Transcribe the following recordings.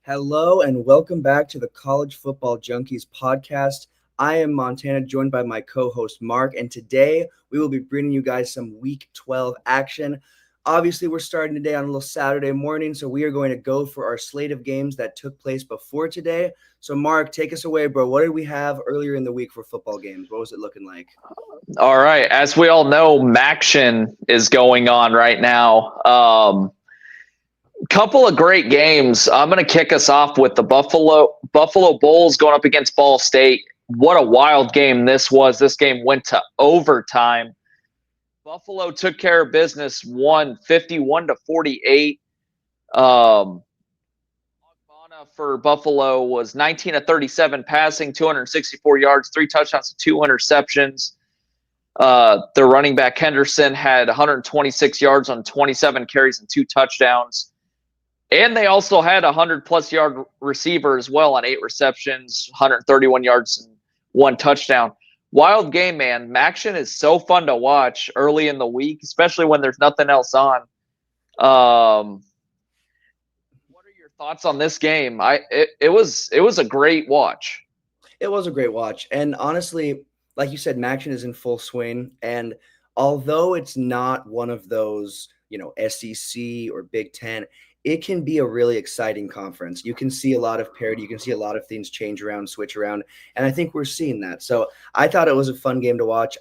Hello and welcome back to the College Football Junkies podcast. I am Montana, joined by my co-host Mark, and today we will be bringing you guys some Week 12 action. Obviously, we're starting today on a little Saturday morning, so we are going to go for our slate of games that took place before today. So, Mark, take us away, bro. What did we have earlier in the week for football games? What was it looking like? All right. As we all know, Maction is going on right now. Couple of great games. I'm going to kick us off with the Buffalo Bulls going up against Ball State. What a wild game this was. This game went to overtime. Buffalo took care of business, won 51-48. For Buffalo was 19 of 37 passing, 264 yards, 3 touchdowns, 2 interceptions. Their running back Henderson had 126 yards on 27 carries and 2 touchdowns. And they also had a 100-plus yard receiver as well on 8 receptions, 131 yards, and 1 touchdown. Wild game, man. Maction is so fun to watch early in the week, especially when there's nothing else on. What are your thoughts on this game? It was a great watch. It was a great watch. And honestly, like you said, Maction is in full swing. And although it's not one of those, SEC or Big Ten, it can be a really exciting conference. You can see a lot of parity. You can see a lot of things change around, switch around. And I think we're seeing that. So I thought it was a fun game to watch.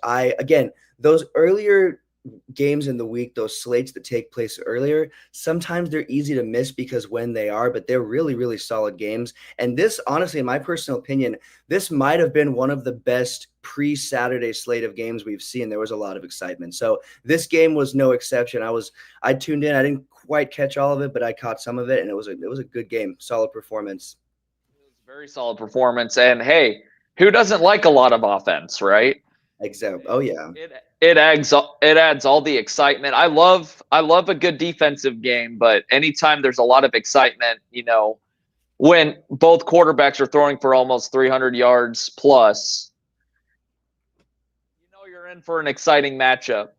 Those earlier games in the week, those slates that take place earlier, sometimes they're easy to miss because when they are, but they're really, really solid games. And this, honestly, in my personal opinion, this might have been one of the best pre-Saturday slate of games we've seen. There was a lot of excitement. So this game was no exception. I tuned in. I didn't quite catch all of it, but I caught some of it, and it was a good game. Solid performance. It was a very solid performance. And hey, who doesn't like a lot of offense, right? Exactly. Oh yeah. It adds all the excitement. I love a good defensive game, but anytime there's a lot of excitement, when both quarterbacks are throwing for almost 300 yards plus, you're in for an exciting matchup.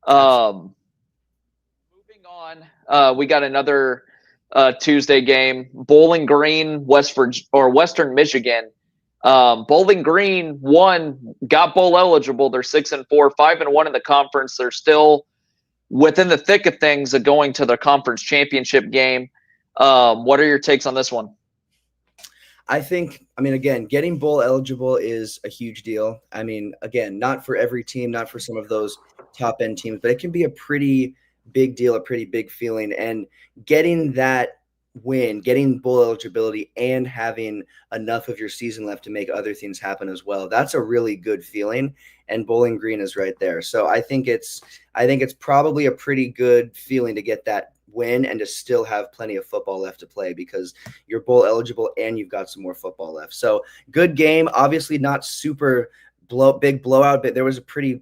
Moving on, we got another Tuesday game. Bowling Green, Western Michigan. Bowling Green got bowl eligible. They're 6-4, 5-1 in the conference. They're still within the thick of things of going to the conference championship game. What are your takes on this one? Again, getting bowl eligible is a huge deal. Again, not for every team, not for some of those top end teams, but it can be a pretty big deal, a pretty big feeling. And getting that win, getting bowl eligibility, and having enough of your season left to make other things happen as well, that's a really good feeling. And Bowling Green is right there. So I think it's probably a pretty good feeling to get that win and to still have plenty of football left to play because you're bowl eligible and you've got some more football left. So good game. Obviously not super big blowout, but there was a pretty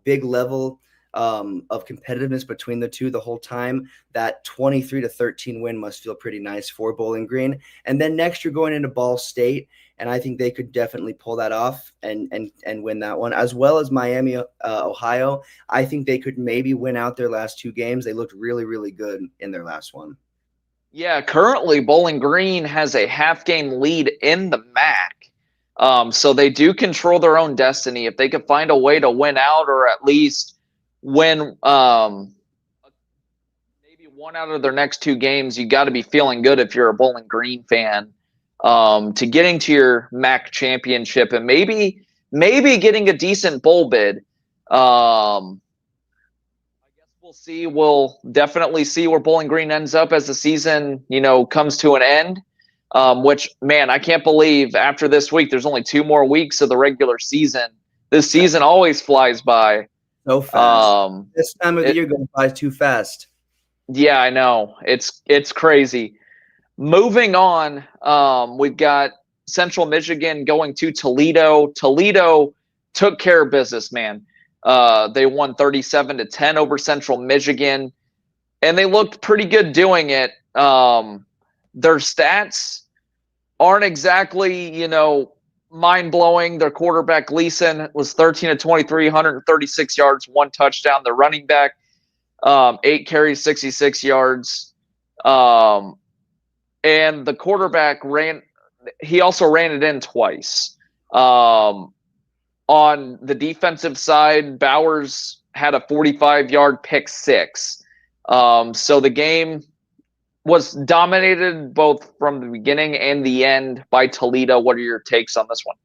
big level of competitiveness between the two the whole time. That 23-13 win must feel pretty nice for Bowling Green. And then next you're going into Ball State, and I think they could definitely pull that off and win that one, as well as Miami, Ohio. I think they could maybe win out their last 2 games. They looked really, really good in their last one. Yeah, currently Bowling Green has a half-game lead in the MAC. So they do control their own destiny. If they could find a way to win out or at least win maybe one out of their next 2 games, you got to be feeling good if you're a Bowling Green fan to getting to your MAC championship and maybe getting a decent bowl bid. I guess we'll see. We'll definitely see where Bowling Green ends up as the season, comes to an end. Which, man, I can't believe after this week, there's only 2 more weeks of the regular season. This season always flies by. So fast. This time of the year goes by too fast. Yeah, I know. It's crazy. Moving on, we've got Central Michigan going to Toledo. Toledo took care of business, man. They won 37-10 over Central Michigan, and they looked pretty good doing it. Their stats aren't exactly, mind-blowing. Their quarterback, Gleason, was 13-23, 136 yards, 1 touchdown. The running back, 8 carries, 66 yards. and the quarterback he also ran it in twice. On the defensive side, Bowers had a 45-yard pick six. So the game was dominated both from the beginning and the end by Toledo. What are your takes on this one?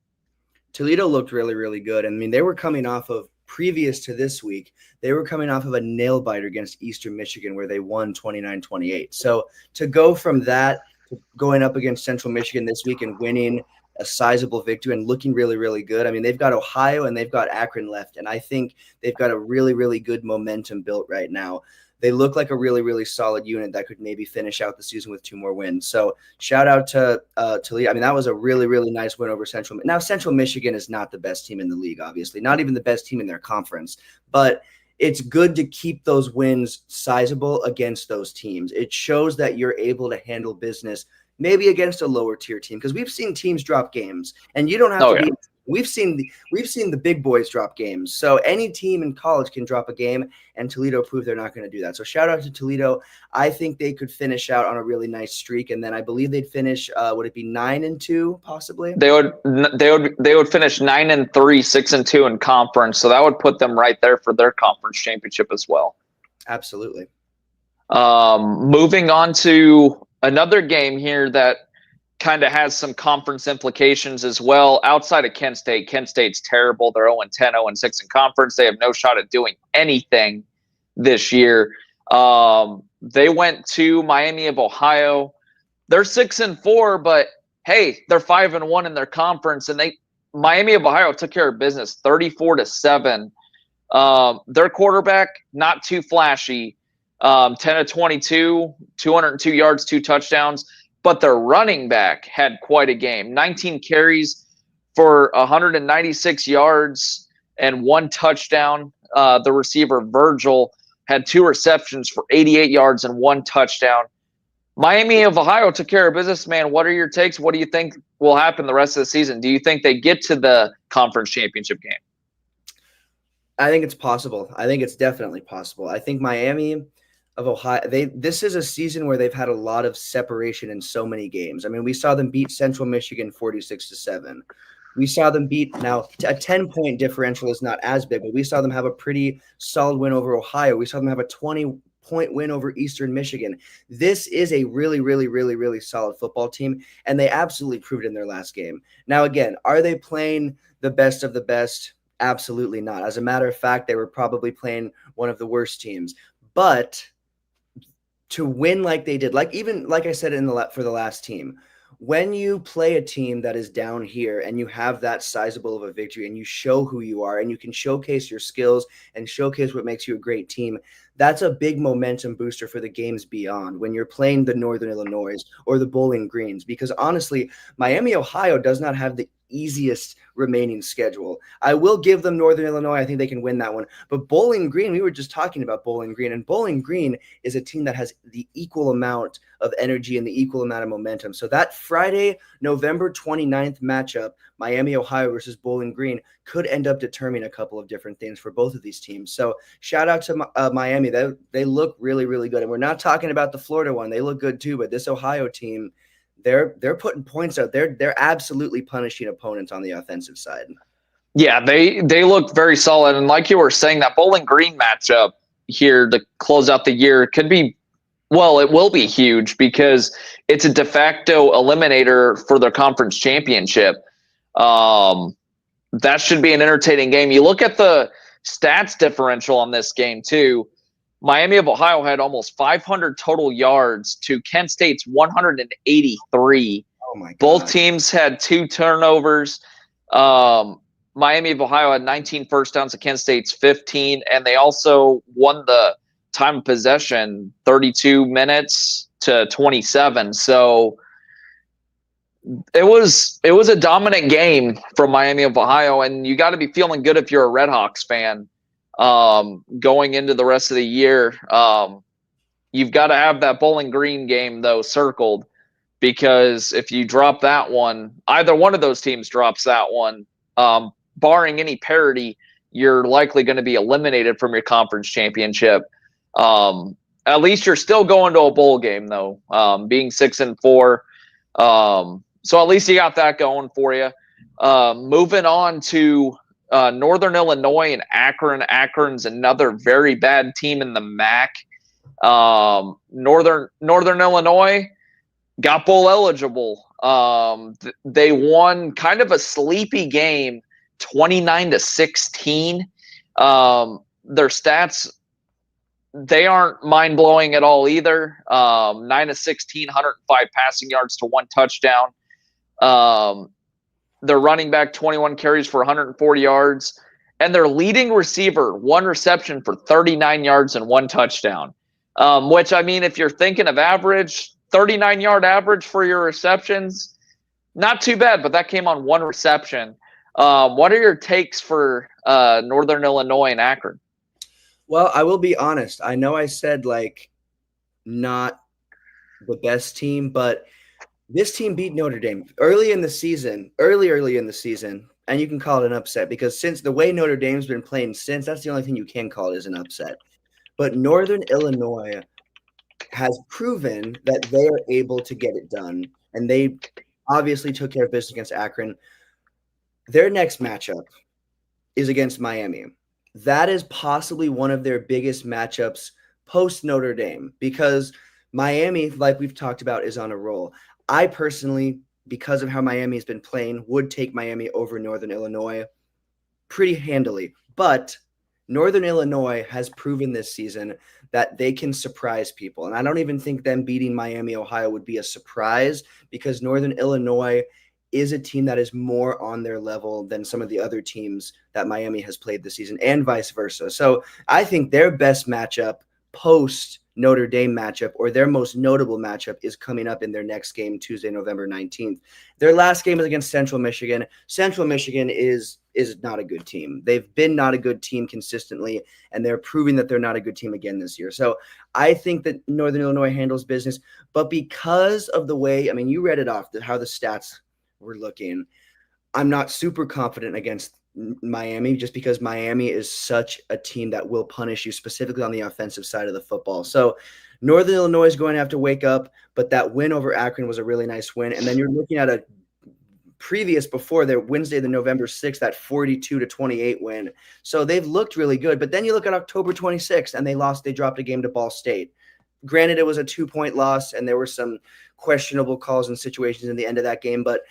Toledo looked really, really good. I mean, they were coming off of, previous to this week, they were coming off of a nail biter against Eastern Michigan where they won 29-28. So to go from that to going up against Central Michigan this week and winning a sizable victory and looking really, really good. I mean, they've got Ohio and they've got Akron left, and I think they've got a really, really good momentum built right now. They look like a really, really solid unit that could maybe finish out the season with 2 more wins. So shout out to Toledo. I mean, that was a really, really nice win over Central. Now, Central Michigan is not the best team in the league, obviously, not even the best team in their conference, but it's good to keep those wins sizable against those teams. It shows that you're able to handle business maybe against a lower tier team, because we've seen teams drop games, and you don't have to be. We've seen the big boys drop games. So any team in college can drop a game, and Toledo proved they're not going to do that. So shout out to Toledo. I think they could finish out on a really nice streak, and then I believe they'd finish. Would it be 9-2 possibly? They would finish 9-3, 6-2 in conference. So that would put them right there for their conference championship as well. Absolutely. Moving on to another game here that kind of has some conference implications as well. Outside of Kent State, Kent State's terrible. They're 0-10, 0-6 in conference. They have no shot at doing anything this year. They went to Miami of Ohio. They're 6-4, but hey, they're 5-1 in their conference, and Miami of Ohio took care of business, 34-7. Their quarterback, not too flashy, 10-22, 202 yards, 2 touchdowns. But their running back had quite a game. 19 carries for 196 yards and 1 touchdown. The receiver, Virgil, had 2 receptions for 88 yards and 1 touchdown. Miami of Ohio took care of business, man. What are your takes? What do you think will happen the rest of the season? Do you think they get to the conference championship game? I think it's possible. I think it's definitely possible. I think Miami of Ohio, this is a season where they've had a lot of separation in so many games. I mean, we saw them beat Central Michigan 46-7. We saw them beat, now a 10-point differential is not as big, but we saw them have a pretty solid win over Ohio. We saw them have a 20-point win over Eastern Michigan. This is a really, really, really, really solid football team, and they absolutely proved it in their last game. Now, again, are they playing the best of the best? Absolutely not. As a matter of fact, they were probably playing one of the worst teams. But to win like they did, like I said for the last team, when you play a team that is down here and you have that sizable of a victory and you show who you are and you can showcase your skills and showcase what makes you a great team, that's a big momentum booster for the games beyond when you're playing the Northern Illinois or the Bowling Greens, because honestly, Miami, Ohio does not have the easiest remaining schedule. I will give them Northern Illinois. I think they can win that one. But Bowling Green, we were just talking about Bowling Green, and Bowling Green is a team that has the equal amount of energy and the equal amount of momentum. So that Friday, November 29th matchup, Miami, Ohio versus Bowling Green, could end up determining a couple of different things for both of these teams. So shout out to Miami. They look really, really good. And we're not talking about the Florida one. They look good too, but this Ohio team, they're putting points out. They're absolutely punishing opponents on the offensive side. Yeah, they look very solid. And like you were saying, that Bowling Green matchup here to close out the year could be, well, it will be huge because it's a de facto eliminator for their conference championship. That should be an entertaining game. You look at the stats differential on this game too. Miami of Ohio had almost 500 total yards to Kent State's 183. Oh my God. Both teams had 2 turnovers. Miami of Ohio had 19 first downs to Kent State's 15, and they also won the time of possession 32 minutes to 27. So it was a dominant game from Miami of Ohio, and you got to be feeling good if you're a Redhawks fan. Going into the rest of the year, you've got to have that Bowling Green game though circled, because if you drop that one, either one of those teams drops that one, barring any parity, you're likely going to be eliminated from your conference championship. at least you're still going to a bowl game, though, being 6-4. So at least you got that going for you. Moving on to Northern Illinois and Akron. Akron's another very bad team in the MAC. Northern Illinois got bowl eligible. They won kind of a sleepy game, 29-16. Their stats, they aren't mind blowing at all either. 9-16, 105 passing yards to 1 touchdown. Their running back, 21 carries for 140 yards. And their leading receiver, 1 reception for 39 yards and 1 touchdown. Which, I mean, if you're thinking of average, 39-yard average for your receptions, not too bad, but that came on 1 reception. What are your takes for Northern Illinois and Akron? Well, I will be honest. I know I said, like, not the best team, but this team beat Notre Dame early in the season, and you can call it an upset because since the way Notre Dame's been playing since, that's the only thing you can call it is an upset. But Northern Illinois has proven that they are able to get it done, and they obviously took care of business against Akron. Their next matchup is against Miami. That is possibly one of their biggest matchups post Notre Dame because Miami, like we've talked about, is on a roll. I personally, because of how Miami has been playing, would take Miami over Northern Illinois pretty handily. But Northern Illinois has proven this season that they can surprise people. And I don't even think them beating Miami, Ohio would be a surprise because Northern Illinois is a team that is more on their level than some of the other teams that Miami has played this season and vice versa. So I think their best matchup post Notre Dame matchup or their most notable matchup is coming up in their next game, Tuesday, November 19th. Their last game is against Central Michigan. Central Michigan is not a good team. They've been not a good team consistently, and they're proving that they're not a good team again this year. So I think that Northern Illinois handles business, but because of the way, I mean, you read it off, how the stats were looking, I'm not super confident against Miami just because Miami is such a team that will punish you specifically on the offensive side of the football. So Northern Illinois is going to have to wake up, but that win over Akron was a really nice win. And then you're looking at a previous before their Wednesday, the November 6th, that 42-28 win. So they've looked really good. But then you look at October 26th and they dropped a game to Ball State. Granted, it was a 2-point loss and there were some questionable calls and situations in the end of that game, but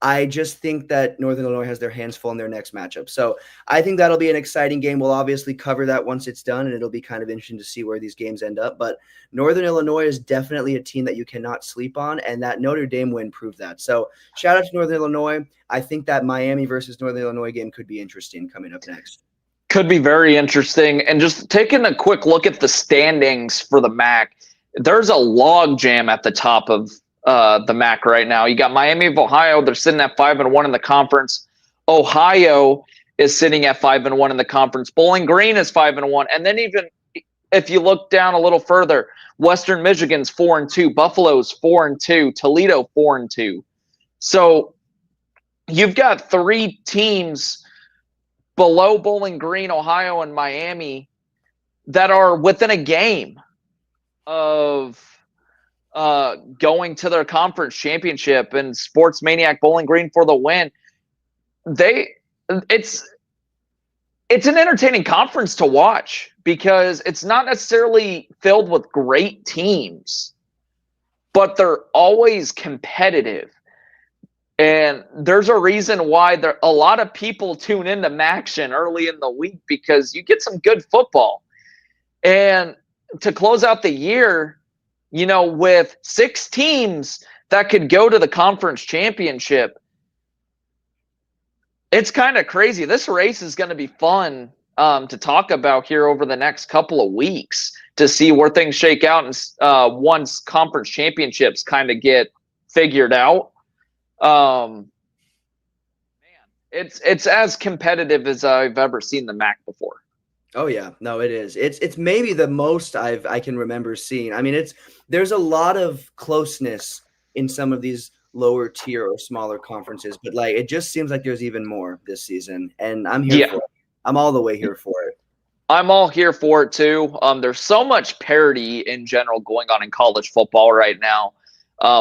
I just think that Northern Illinois has their hands full in their next matchup. So I think that'll be an exciting game. We'll obviously cover that once it's done, and it'll be kind of interesting to see where these games end up. But Northern Illinois is definitely a team that you cannot sleep on, and that Notre Dame win proved that. So shout out to Northern Illinois. I think that Miami versus Northern Illinois game could be interesting coming up next. Could be very interesting. And just taking a quick look at the standings for the MAC, there's a log jam at the top of the MAC right now. You got Miami of Ohio. They're sitting at 5-1 in the conference. Ohio is sitting at 5-1 in the conference. Bowling Green is 5-1. And then even if you look down a little further, Western Michigan's 4-2, Buffalo's 4-2, Toledo 4-2. So you've got 3 teams below Bowling Green, Ohio, and Miami that are within a game of going to their conference championship, and Sports Maniac Bowling Green for the win. It's an entertaining conference to watch because it's not necessarily filled with great teams, but they're always competitive. And there's a reason why a lot of people tune into Maction early in the week because you get some good football. And to close out the year, you know, with 6 teams that could go to the conference championship, it's kind of crazy. This race is going to be fun to talk about here over the next couple of weeks to see where things shake out and once conference championships kind of get figured out. Man, it's as competitive as I've ever seen the MAC before. Oh yeah, no, it is. It's maybe the most I can remember seeing. I mean, there's a lot of closeness in some of these lower tier or smaller conferences, but like it just seems like there's even more this season, and I'm here for it. I'm all the way here for it. I'm all here for it too. There's so much parity in general going on in college football right now,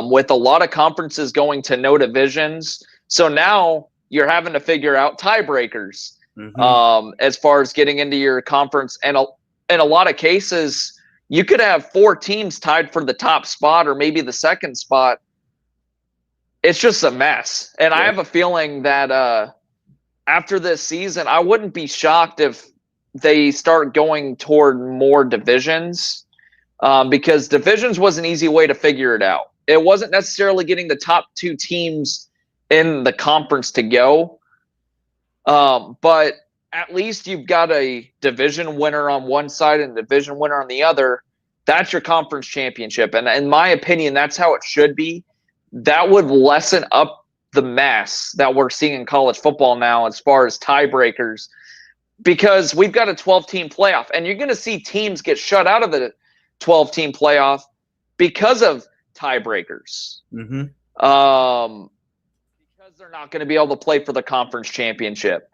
with a lot of conferences going to no divisions. So now you're having to figure out tiebreakers, as far as getting into your conference. And in a lot of cases, you could have 4 teams tied for the top spot or maybe the second spot. It's just a mess. And I have a feeling that after this season, I wouldn't be shocked if they start going toward more divisions, because divisions was an easy way to figure it out. It wasn't necessarily getting the top 2 teams in the conference to go, but at least you've got a division winner on one side and a division winner on the other. That's your conference championship. And in my opinion, that's how it should be. That would lessen up the mess that we're seeing in college football now as far as tiebreakers, because we've got a 12-team playoff, and you're going to see teams get shut out of the 12-team playoff because of tiebreakers. Because they're not going to be able to play for the conference championship.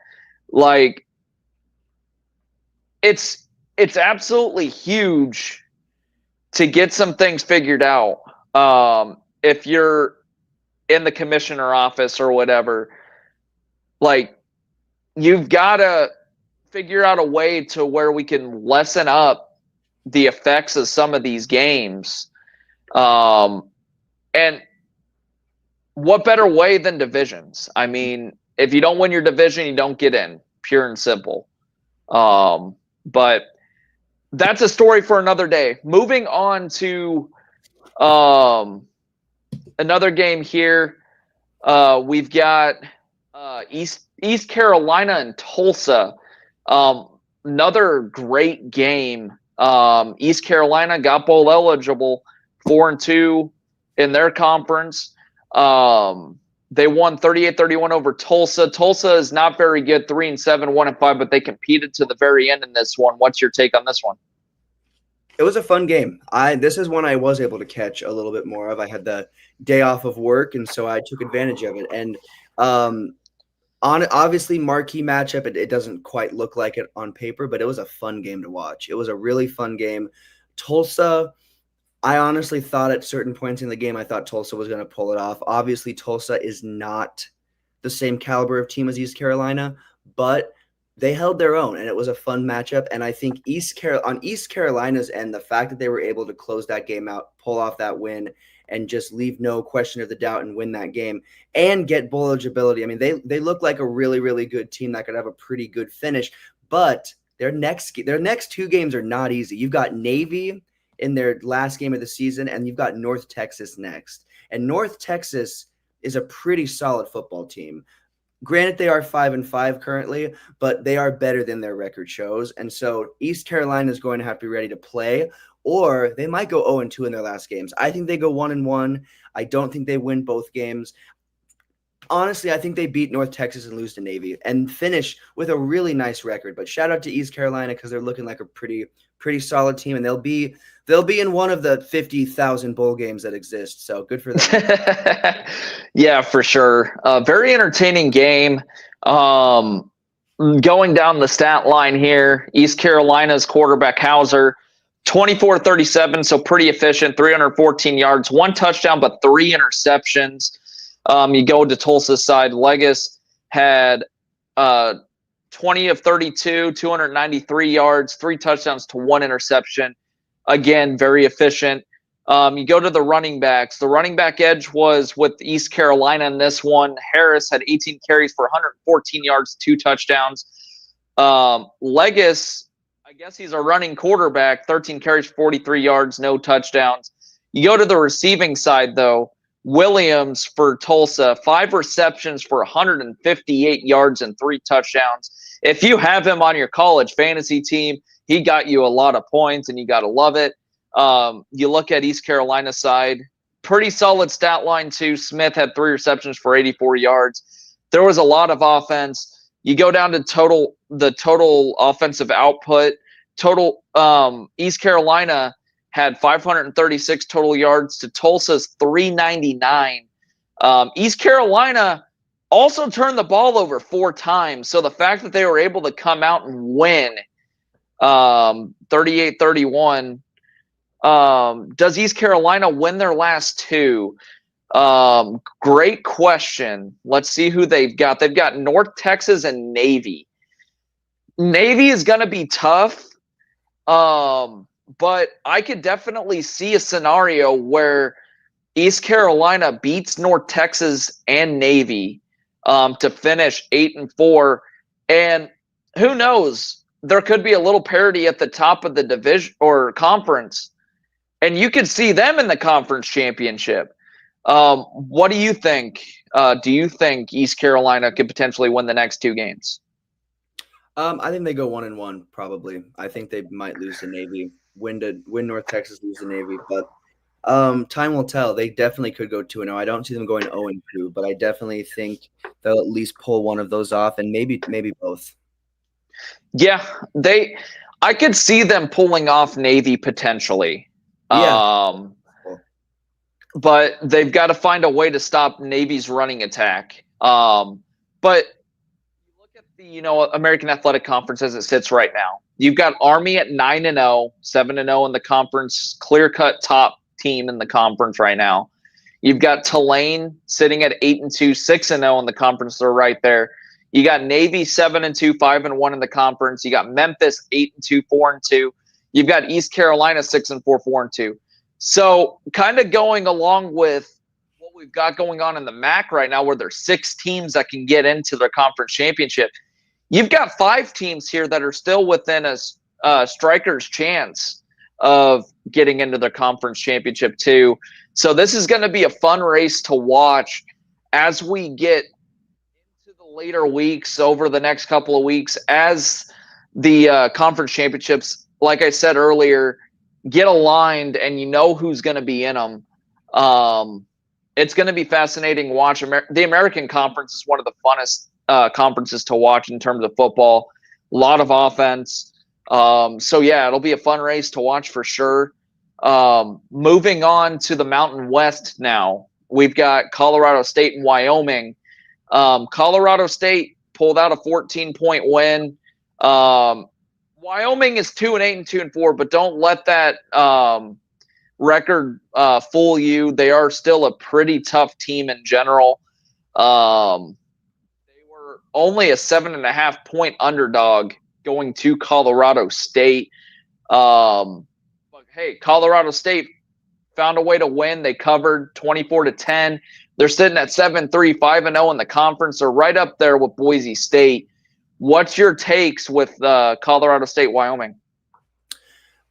Like, it's absolutely huge to get some things figured out. If you're in the commissioner office or whatever, like, you've got to figure out a way to where we can lessen up the effects of some of these games. And what better way than divisions? I mean, if you don't win your division, you don't get in, pure and simple. But that's a story for another day. Moving on to another game here. We've got East Carolina and Tulsa. Another great game. East Carolina got bowl eligible, 4-2 in their conference. They won 38-31 over Tulsa. Tulsa is not very good, 3-7, 1-5, but they competed to the very end in this one. What's your take on this one? It was a fun game. This is one I was able to catch a little bit more of. I had the day off of work, and so I took advantage of it. And obviously marquee matchup, it doesn't quite look like it on paper, but it was a fun game to watch. It was a really fun game. Tulsa, I honestly thought at certain points in the game, I thought Tulsa was going to pull it off. Obviously, Tulsa is not the same caliber of team as East Carolina, but they held their own, and it was a fun matchup. And I think on East Carolina's end, the fact that they were able to close that game out, pull off that win, and just leave no question of the doubt and win that game and get bowl eligibility. I mean, they look like a really, really good team that could have a pretty good finish, but their next 2 games are not easy. You've got Navy in their last game of the season, and you've got North Texas next. And North Texas is a pretty solid football team. Granted, they are 5-5 currently, but they are better than their record shows. And so East Carolina is going to have to be ready to play, or they might go 0-2 in their last games. I think they go 1-1. I don't think they win both games. Honestly, I think they beat North Texas and lose to Navy and finish with a really nice record. But shout out to East Carolina because they're looking like a pretty solid team, and they'll be in one of the 50,000 bowl games that exist. So good for them. Yeah, for sure. Very entertaining game. Going down the stat line here, East Carolina's quarterback Hauser, 24-37, so pretty efficient, 314 yards, 1 touchdown, but 3 interceptions. You go to Tulsa's side, Legis had 20 of 32, 293 yards, 3 touchdowns to 1 interception. Again, very efficient. You go to the running backs. The running back edge was with East Carolina in this one. Harris had 18 carries for 114 yards, 2 touchdowns. Legis, I guess he's a running quarterback, 13 carries, 43 yards, no touchdowns. You go to the receiving side, though. Williams for Tulsa, 5 receptions for 158 yards and 3 touchdowns. If you have him on your college fantasy team, he got you a lot of points, and you got to love it. You look at East Carolina's side, pretty solid stat line too. Smith had 3 receptions for 84 yards. There was a lot of offense. You go down to the total offensive output. East Carolina had 536 total yards to Tulsa's 399. East Carolina also turned the ball over 4 times. So the fact that they were able to come out and win 38-31. Does East Carolina win their last two? Great question. Let's see who they've got. They've got North Texas and Navy. Navy is going to be tough, but I could definitely see a scenario where East Carolina beats North Texas and Navy to finish 8-4. And who knows? There could be a little parity at the top of the division or conference, and you could see them in the conference championship. What do you think? Do you think East Carolina could potentially win the next two games? I think they go 1-1 probably. I think they might lose to Navy, win North Texas, lose to Navy, but time will tell. They definitely could go 2-0. I don't see them going 0-2, but I definitely think they'll at least pull one of those off, and maybe both. Yeah, I could see them pulling off Navy potentially. Yeah. But they've got to find a way to stop Navy's running attack. But you look at the American Athletic Conference as it sits right now. You've got Army at 9-0, 7-0 in the conference, clear-cut top team in the conference right now. You've got Tulane sitting at 8-2, 6-0 in the conference. They're right there. You got Navy 7-2, 5-1 in the conference. You got Memphis 8-2, 4-2. You've got East Carolina 6-4, 4-2. So kind of going along with what we've got going on in the MAC right now, where there's 6 teams that can get into the conference championship. You've got 5 teams here that are still within a striker's chance of getting into the conference championship too. So this is going to be a fun race to watch as we get into the later weeks, over the next couple of weeks, as the conference championships, like I said earlier, get aligned and you know who's going to be in them. It's going to be fascinating to watch. The American Conference is one of the funnest conferences to watch in terms of football. A lot of offense. So, yeah, it'll be a fun race to watch for sure. Moving on to the Mountain West now, we've got Colorado State and Wyoming. Colorado State pulled out a 14-point win. Wyoming is 2-8 and 2-4, but don't let that record fool you. They are still a pretty tough team in general. They were only a 7.5-point underdog going to Colorado State. But hey, Colorado State found a way to win. They covered 24-10. They're sitting at 7-3, 5-0 in the conference. They're right up there with Boise State. What's your takes with Colorado State, Wyoming?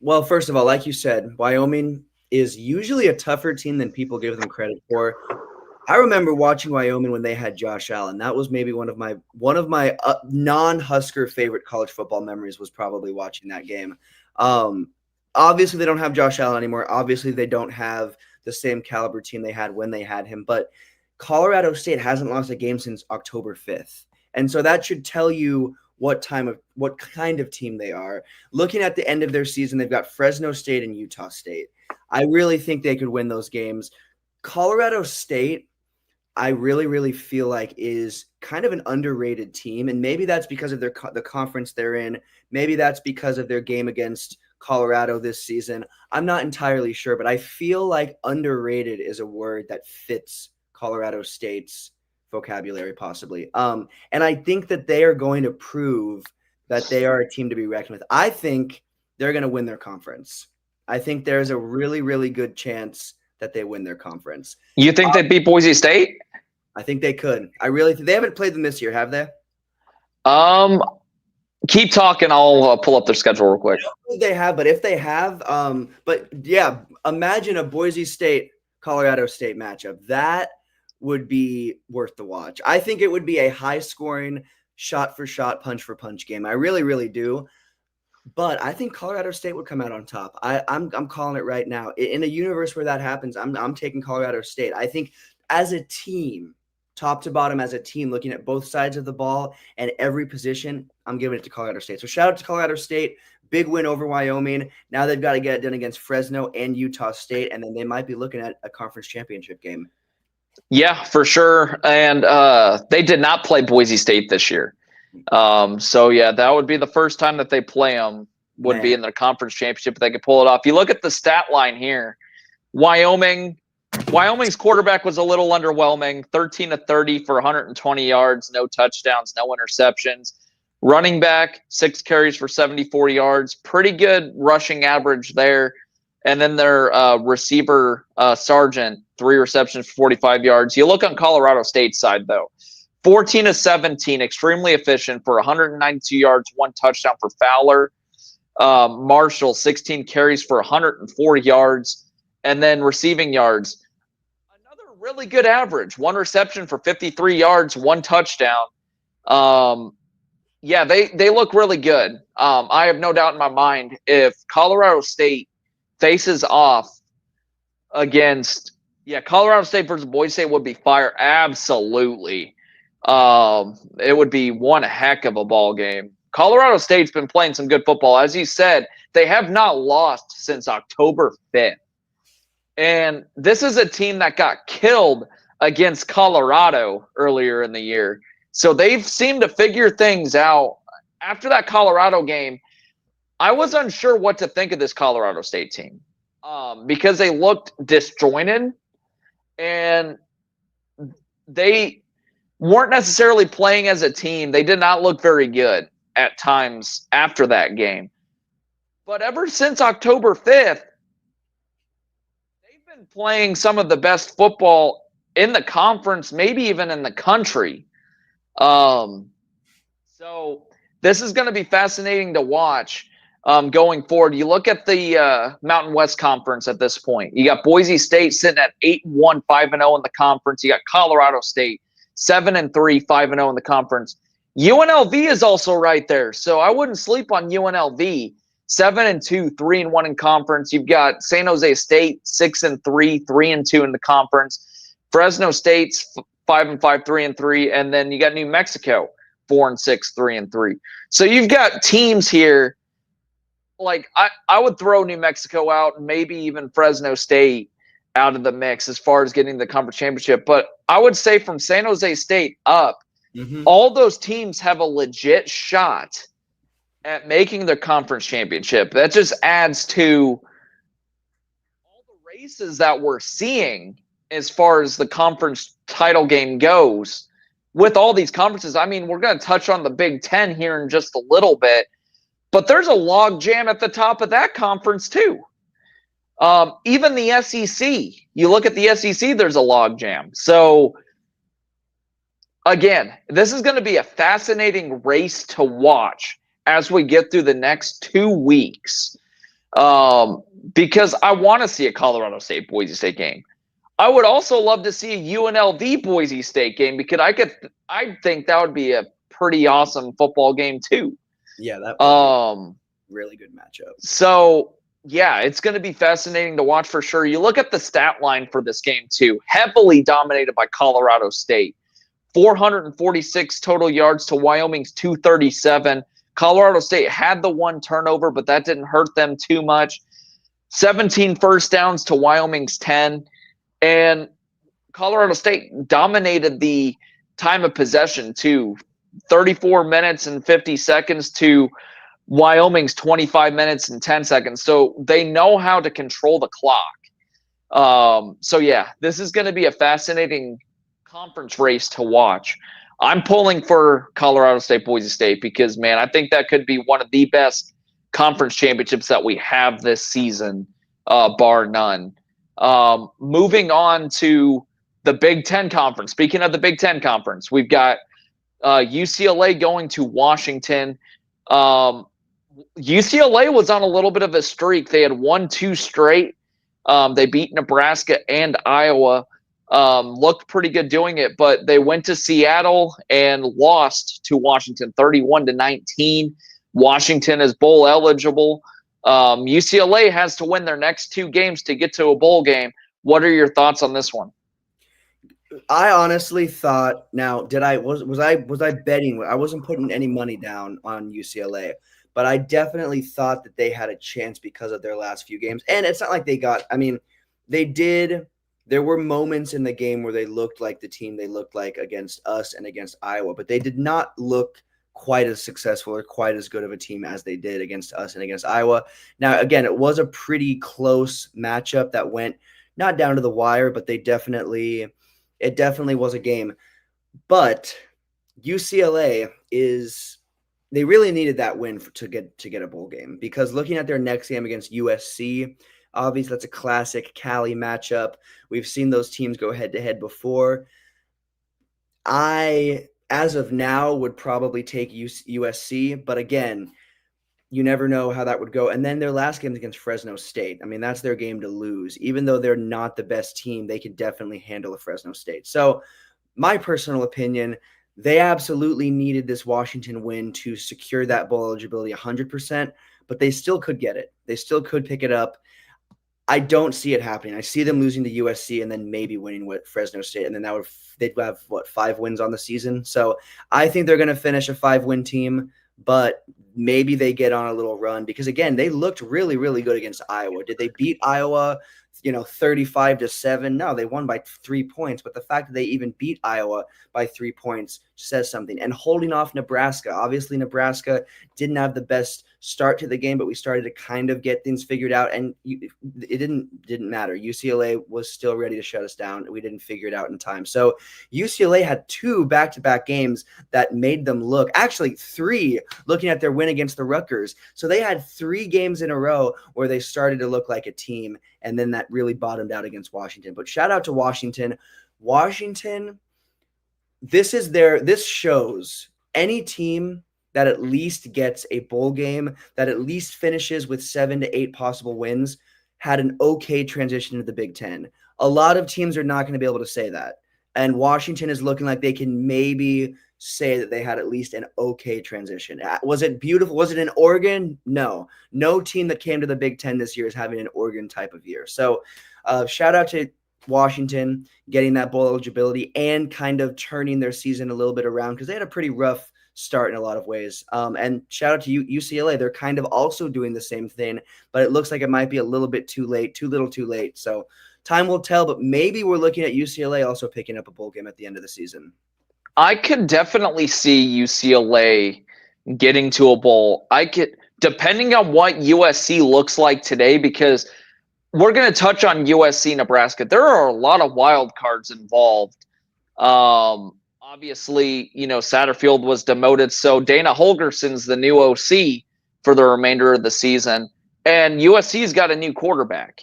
Well, first of all, like you said, Wyoming is usually a tougher team than people give them credit for. I remember watching Wyoming when they had Josh Allen. That was maybe one of my non-Husker favorite college football memories, was probably watching that game. Obviously, they don't have Josh Allen anymore. Obviously, they don't have the same caliber team they had when they had him. But Colorado State hasn't lost a game since October 5th. And so that should tell you what kind of team they are. Looking at the end of their season, they've got Fresno State and Utah State. I really think they could win those games. Colorado State, I really, really feel like, is kind of an underrated team. And maybe that's because of the conference they're in. Maybe that's because of their game against Colorado this season. I'm not entirely sure, but I feel like underrated is a word that fits Colorado State's vocabulary possibly. And I think that they are going to prove that they are a team to be reckoned with. I think they're going to win their conference. I think there's a really, really good chance that they win their conference. You think they beat Boise State? I think they could. I really think they haven't played them this year, have they? Keep talking. I'll pull up their schedule real quick. I don't think they have, but if they have, but yeah, imagine a Boise State, Colorado State matchup. That would be worth the watch. I think it would be a high-scoring, shot-for-shot, punch-for-punch game. I really, really do. But I think Colorado State would come out on top. I'm calling it right now. In a universe where that happens, I'm taking Colorado State. I think as a team, top to bottom as a team, looking at both sides of the ball and every position, I'm giving it to Colorado State. So shout out to Colorado State. Big win over Wyoming. Now they've got to get it done against Fresno and Utah State, and then they might be looking at a conference championship game. Yeah, for sure. And they did not play Boise State this year. So, yeah, that would be the first time that they play them. would be in the conference championship if they could pull it off. You look at the stat line here. Wyoming's quarterback was a little underwhelming, 13 of 30 for 120 yards, no touchdowns, no interceptions. Running back, 6 carries for 74 yards, pretty good rushing average there. And then their receiver, Sargent, 3 receptions for 45 yards. You look on Colorado State's side, though. 14 of 17, extremely efficient for 192 yards, 1 touchdown for Fowler. Marshall, 16 carries for 140 yards. And then receiving yards, another really good average. 1 reception for 53 yards, 1 touchdown. Yeah, they look really good. I have no doubt in my mind if Colorado State faces off against, Colorado State versus Boise State would be fire. Absolutely. It would be one heck of a ball game. Colorado State's been playing some good football. As you said, they have not lost since October 5th. And this is a team that got killed against Colorado earlier in the year. So they've seemed to figure things out. After that Colorado game, I was unsure what to think of this Colorado State team because they looked disjointed and they weren't necessarily playing as a team. They did not look very good at times after that game. But ever since October 5th, they've been playing some of the best football in the conference, maybe even in the country. So this is going to be fascinating to watch going forward. You look at the Mountain West Conference at this point. You got Boise State sitting at 8-1, 5-0 in the conference. You got Colorado State 7-3, 5-0 in the conference. UNLV is also right there, so I wouldn't sleep on UNLV. 7-2, 3-1 in conference. You've got San Jose State 6-3, 3-2 in the conference. Fresno State's 5-5, 3-3, and then you got New Mexico 4-6, 3-3. So you've got teams here. Like I would throw New Mexico out, and maybe even Fresno State out of the mix as far as getting the conference championship. But I would say from San Jose State up, all those teams have a legit shot at making the conference championship. That just adds to all the races that we're seeing as far as the conference title game goes with all these conferences. I mean, we're going to touch on the Big Ten here in just a little bit, but there's a log jam at the top of that conference too. Even the SEC, you look at the SEC, there's a log jam. So again, this is going to be a fascinating race to watch as we get through the next 2 weeks, because I want to see a Colorado State Boise State game. I would also love to see a UNLV Boise State game because I think that would be a pretty awesome football game too. Yeah, that would be a really good matchup. So yeah, it's going to be fascinating to watch for sure. You look at the stat line for this game too, heavily dominated by Colorado State. 446 total yards to Wyoming's 237. Colorado State had the 1 turnover, but that didn't hurt them too much. 17 first downs to Wyoming's 10. And Colorado State dominated the time of possession too. 34 minutes and 50 seconds to Wyoming's 25 minutes and 10 seconds. So they know how to control the clock. So yeah, this is going to be a fascinating conference race to watch. I'm pulling for Colorado State, Boise State because, man, I think that could be one of the best conference championships that we have this season, bar none. Moving on to the Big Ten Conference. Speaking of the Big Ten Conference, we've got UCLA going to Washington. UCLA was on a little bit of a streak. They had won 2 straight. They beat Nebraska and Iowa. Looked pretty good doing it, but they went to Seattle and lost to Washington 31-19. Washington is bowl eligible. UCLA has to win their next 2 games to get to a bowl game. What are your thoughts on this one? I honestly thought, now was I betting? I wasn't putting any money down on UCLA, but I definitely thought that they had a chance because of their last few games. And it's not like they did. There were moments in the game where they looked like the team they looked like against us and against Iowa, but they did not look quite as successful or quite as good of a team as they did against us and against Iowa. Now, again, it was a pretty close matchup that went not down to the wire, but it definitely was a game. But UCLA they really needed that win to get a bowl game, because looking at their next game against USC, obviously that's a classic Cali matchup. We've seen those teams go head to head before. I, as of now, would probably take USC, but again, you never know how that would go. And then their last game against Fresno State. I mean, that's their game to lose. Even though they're not the best team, they could definitely handle a Fresno State. So, my personal opinion, they absolutely needed this Washington win to secure that bowl eligibility 100%, but they still could get it. They still could pick it up. I don't see it happening. I see them losing to USC and then maybe winning with Fresno State, and then they'd have 5 wins on the season. So I think they're going to finish a 5-win team, but maybe they get on a little run, because again, they looked really, really good against Iowa. Did they beat Iowa 35-7? No, they won by 3 points. But the fact that they even beat Iowa by 3 points says something. And holding off Nebraska. Obviously, Nebraska didn't have the best start to the game, but we started to kind of get things figured out. And it didn't matter. UCLA was still ready to shut us down. We didn't figure it out in time. So UCLA had 2 back-to-back games that made them look, actually 3, looking at their win against the Rutgers. So they had 3 games in a row where they started to look like a team, and then that really bottomed out against Washington. But shout out to Washington. Washington, this shows any team that at least gets a bowl game, that at least finishes with 7 to 8 possible wins, had an okay transition to the Big Ten. A lot of teams are not going to be able to say that. And Washington is looking like they can maybe say that they had at least an okay transition. Was it beautiful? Was it in Oregon? No. No team that came to the Big Ten this year is having an Oregon type of year. So shout out to Washington getting that bowl eligibility and kind of turning their season a little bit around, because they had a pretty rough start in a lot of ways. And shout out to UCLA. They're kind of also doing the same thing, but it looks like it might be a little bit too late, too little too late. So time will tell, but maybe we're looking at UCLA also picking up a bowl game at the end of the season. I could definitely see UCLA getting to a bowl. Depending on what USC looks like today, because we're going to touch on USC, Nebraska. There are a lot of wild cards involved. Obviously, Satterfield was demoted, so Dana Holgerson's the new OC for the remainder of the season, and USC's got a new quarterback.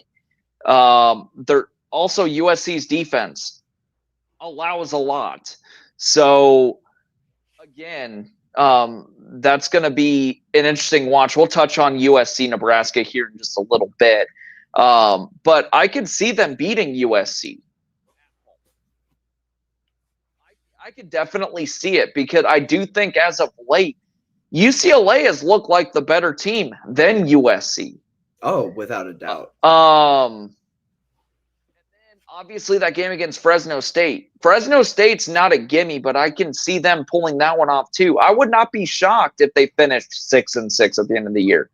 They're also, USC's defense allows a lot. So, again, that's going to be an interesting watch. We'll touch on USC, Nebraska here in just a little bit. But I could see them beating USC. I could definitely see it, because I do think as of late, UCLA has looked like the better team than USC. Oh, without a doubt. Obviously, that game against Fresno State. Fresno State's not a gimme, but I can see them pulling that one off too. I would not be shocked if they finished 6-6 at the end of the year.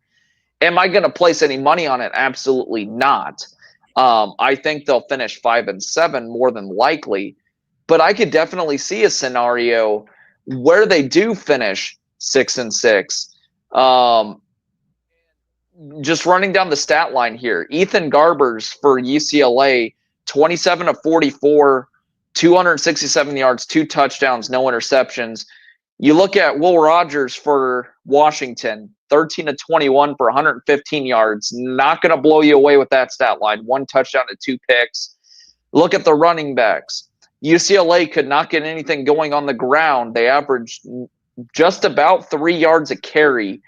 Am I going to place any money on it? Absolutely not. I think they'll finish 5-7 more than likely, but I could definitely see a scenario where they do finish 6-6. Just running down the stat line here, Ethan Garbers for UCLA, 27 of 44, 267 yards, 2 touchdowns, no interceptions. You look at Will Rogers for Washington, 13 of 21 for 115 yards. Not going to blow you away with that stat line. 1 touchdown and 2 picks. Look at the running backs. UCLA could not get anything going on the ground. They averaged just about 3 yards a carry.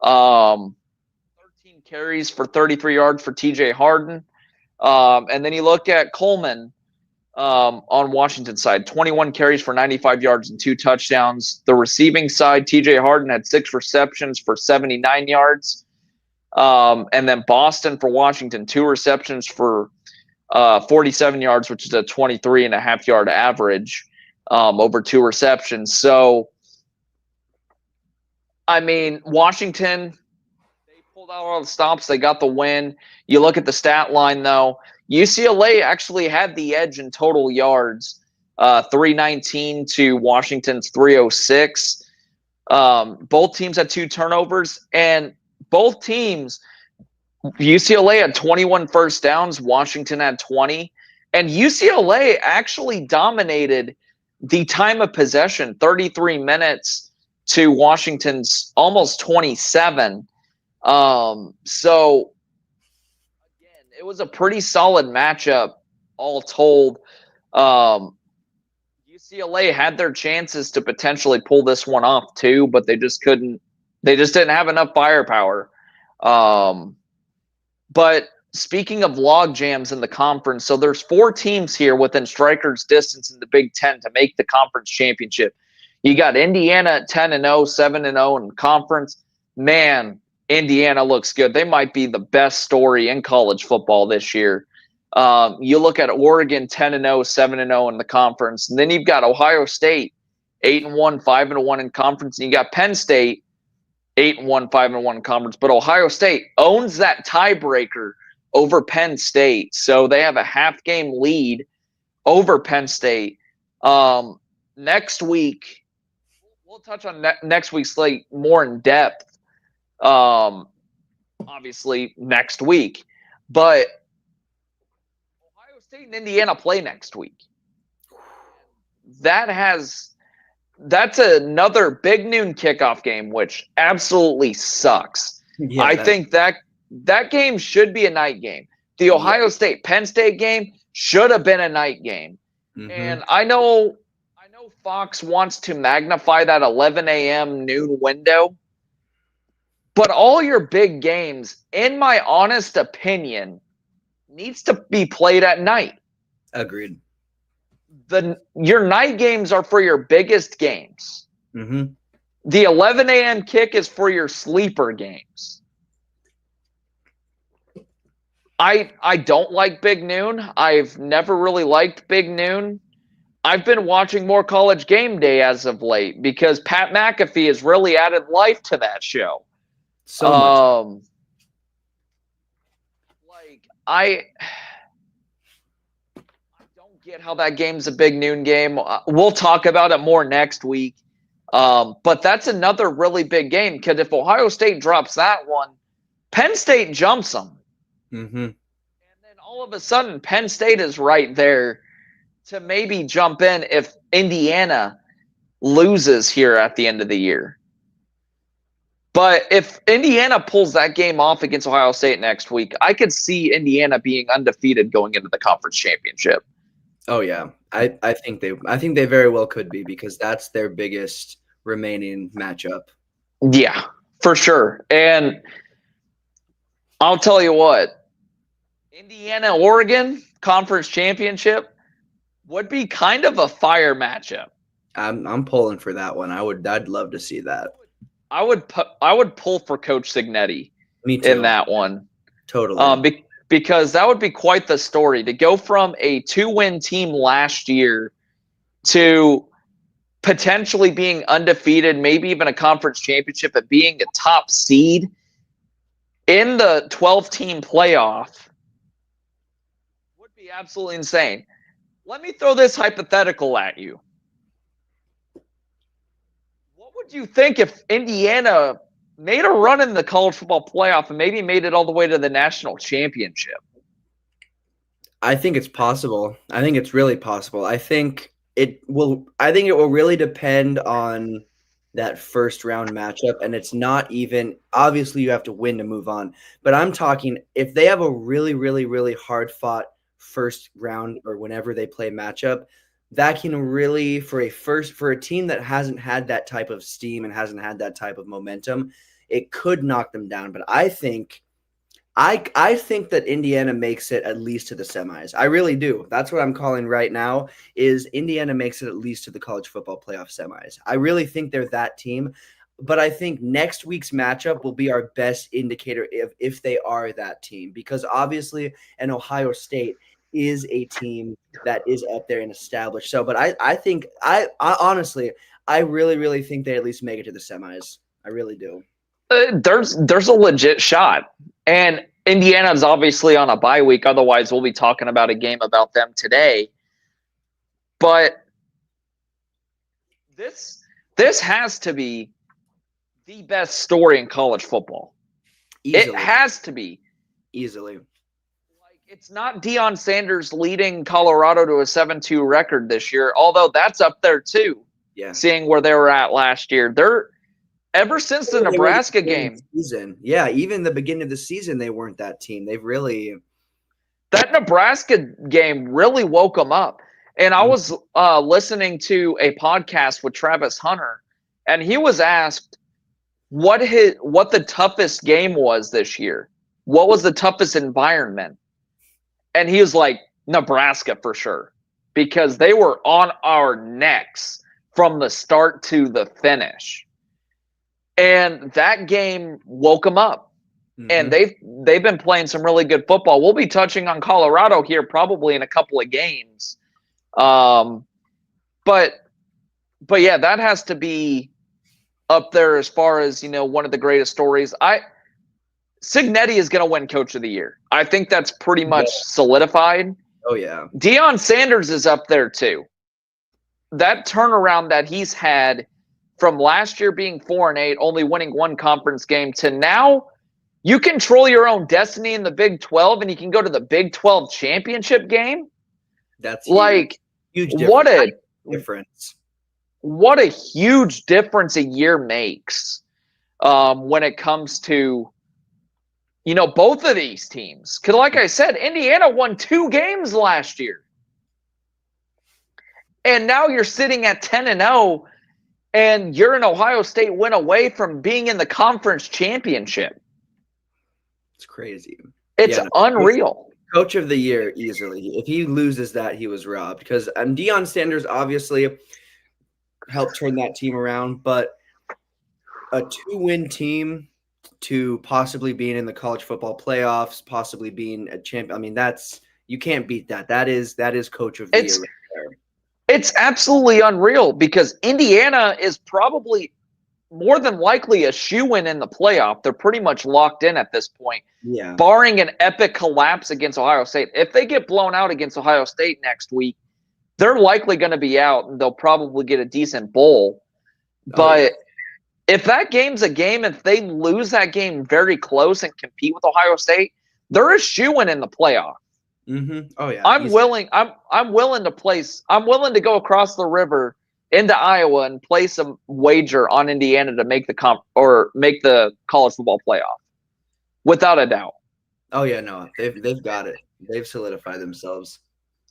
13 carries for 33 yards for TJ Harden. And then you look at Coleman on Washington's side, 21 carries for 95 yards and 2 touchdowns. The receiving side, TJ Harden had 6 receptions for 79 yards. And then Boston for Washington, 2 receptions for 47 yards, which is a 23.5-yard average over 2 receptions. So, I mean, Washington, they pulled out all the stops. They got the win. You look at the stat line, though. UCLA actually had the edge in total yards, 319 to Washington's 306. Both teams had 2 turnovers, and both teams, UCLA had 21 first downs, Washington had 20, and UCLA actually dominated the time of possession, 33 minutes to Washington's almost 27. So again, it was a pretty solid matchup all told. UCLA had their chances to potentially pull this one off too, but they just couldn't. They just didn't have enough firepower. But speaking of log jams in the conference, so there's 4 teams here within strikers distance in the Big Ten to make the conference championship. You got Indiana at 10-0, 7-0 in conference. Man, Indiana looks good. They might be the best story in college football this year. You look at Oregon 10-0, 7-0 in the conference, and then you've got Ohio State 8-1, 5-1 in conference, and you got Penn State 8-1, 5-1 in conference. But Ohio State owns that tiebreaker over Penn State, so they have a half-game lead over Penn State. Next week, we'll touch on next week's slate more in depth. Obviously, next week, but Ohio State and Indiana play next week. That's another big noon kickoff game, which absolutely sucks. Yeah, I think that game should be a night game. The Ohio State Penn State game should have been a night game. Mm-hmm. And I know Fox wants to magnify that 11 a.m. noon window, but all your big games, in my honest opinion, needs to be played at night. Agreed. Your night games are for your biggest games. Mm-hmm. The 11 a.m. kick is for your sleeper games. I don't like Big Noon. I've never really liked Big Noon. I've been watching more College Game Day as of late because Pat McAfee has really added life to that show. So much. I don't get how that game's a big noon game. We'll talk about it more next week. But that's another really big game because if Ohio State drops that one, Penn State jumps them. Mm-hmm. And then all of a sudden, Penn State is right there to maybe jump in if Indiana loses here at the end of the year. But if Indiana pulls that game off against Ohio State next week, I could see Indiana being undefeated going into the conference championship. Oh yeah, I think they very well could be because that's their biggest remaining matchup. Yeah, for sure. And I'll tell you what, Indiana Oregon conference championship would be kind of a fire matchup. I'm pulling for that one. I'd love to see that. I would pull for Coach Signetti in that one. Totally. Because that would be quite the story to go from a 2-win team last year to potentially being undefeated, maybe even a conference championship, and being a top seed in the 12-team playoff would be absolutely insane. Let me throw this hypothetical at you. What would you think if Indiana made a run in the college football playoff and maybe made it all the way to the national championship? I think it's possible. I think it's really possible. I think it will really depend on that first round matchup, and it's not even obviously you have to win to move on. But I'm talking if they have a really, really, really hard fought first round or whenever they play matchup, that can really for a team that hasn't had that type of steam and hasn't had that type of momentum, it could knock them down. But I think that Indiana makes it at least to the semis. I really do. That's what I'm calling right now is Indiana makes it at least to the college football playoff semis. I really think they're that team. But I think next week's matchup will be our best indicator if they are that team, because obviously an Ohio State is a team that is up there and established. So, but I think I honestly, I really, really think they at least make it to the semis. I really do. There's a legit shot. And Indiana's obviously on a bye week. Otherwise, we'll be talking about a game about them today. But this has to be the best story in college football. It Easily. has to be. Easily. Like, it's not Deion Sanders leading Colorado to a 7-2 record this year, although that's up there too. Yeah. Seeing where they were at last year. They're ever since the Nebraska game. Season. Yeah, even the beginning of the season, they weren't that team. They've really That Nebraska game really woke them up. And I was listening to a podcast with Travis Hunter, and he was asked what the toughest game was this year. What was the toughest environment? And he was like, Nebraska for sure, because they were on our necks from the start to the finish. And that game woke them up. And they've been playing some really good football. We'll be touching on Colorado here probably in a couple of games. But yeah, that has to be up there as far as, one of the greatest stories. Signetti is going to win Coach of the Year. I think that's pretty much solidified. Oh, yeah. Deion Sanders is up there too. That turnaround that he's had from last year being 4-8, only winning one conference game, to now you control your own destiny in the Big 12 and you can go to the Big 12 championship game. That's like huge difference. What a huge difference a year makes when it comes to both of these teams. Because like I said, Indiana won 2 games last year. And now you're sitting at 10-0 and you're an Ohio State win away from being in the conference championship. It's crazy. It's unreal. Coach of the Year easily. If he loses that, he was robbed. Because Deion Sanders obviously helped turn that team around, but a 2-win team to possibly being in the college football playoffs, possibly being a champion. I mean, you can't beat that. That is Coach of the Year right there. It's absolutely unreal because Indiana is probably more than likely a shoo-in in the playoff. They're pretty much locked in at this point. Yeah. Barring an epic collapse against Ohio State. If they get blown out against Ohio State next week, they're likely going to be out and they'll probably get a decent bowl. But if that game's a game, if they lose that game very close and compete with Ohio State, they're a shoo-in in the playoff. Oh yeah. I'm willing to go across the river into Iowa and place a wager on Indiana to make make the college football playoff, without a doubt. Oh yeah, no, they've got it. They've solidified themselves.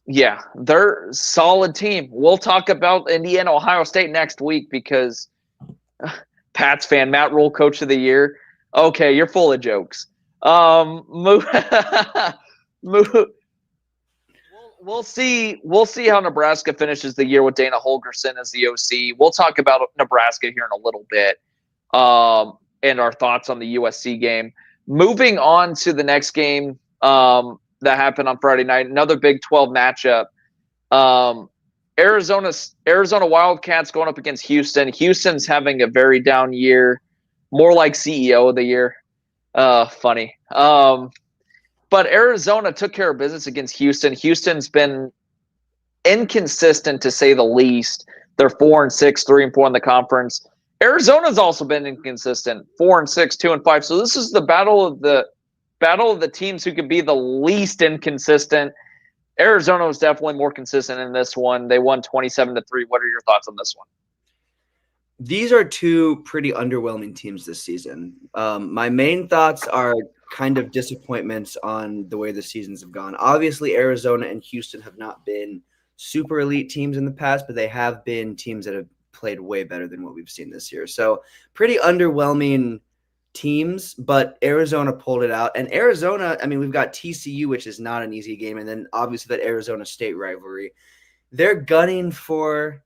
Yeah, they're a solid team. We'll talk about Indiana, Ohio State next week because Pats fan, Matt Rule, Coach of the Year. Okay, you're full of jokes. We'll see how Nebraska finishes the year with Dana Holgorsen as the OC. We'll talk about Nebraska here in a little bit and our thoughts on the USC game. Moving on to the next game that happened on Friday night, another Big 12 matchup. Arizona Wildcats going up against Houston. Houston's having a very down year, more like CEO of the year. Funny. But Arizona took care of business against Houston. Houston's been inconsistent, to say the least. They're 4-6, 3-4 in the conference. Arizona's also been inconsistent, 4-6, 2-5. So this is the battle of the teams who could be the least inconsistent. Arizona was definitely more consistent in this one. They won 27-3. What are your thoughts on this one? These are 2 pretty underwhelming teams this season. My main thoughts are kind of disappointments on the way the seasons have gone. Obviously, Arizona and Houston have not been super elite teams in the past, but they have been teams that have played way better than what we've seen this year. So pretty underwhelming teams, but Arizona pulled it out. And Arizona, I mean, we've got TCU, which is not an easy game, and then obviously that Arizona State rivalry. They're gunning for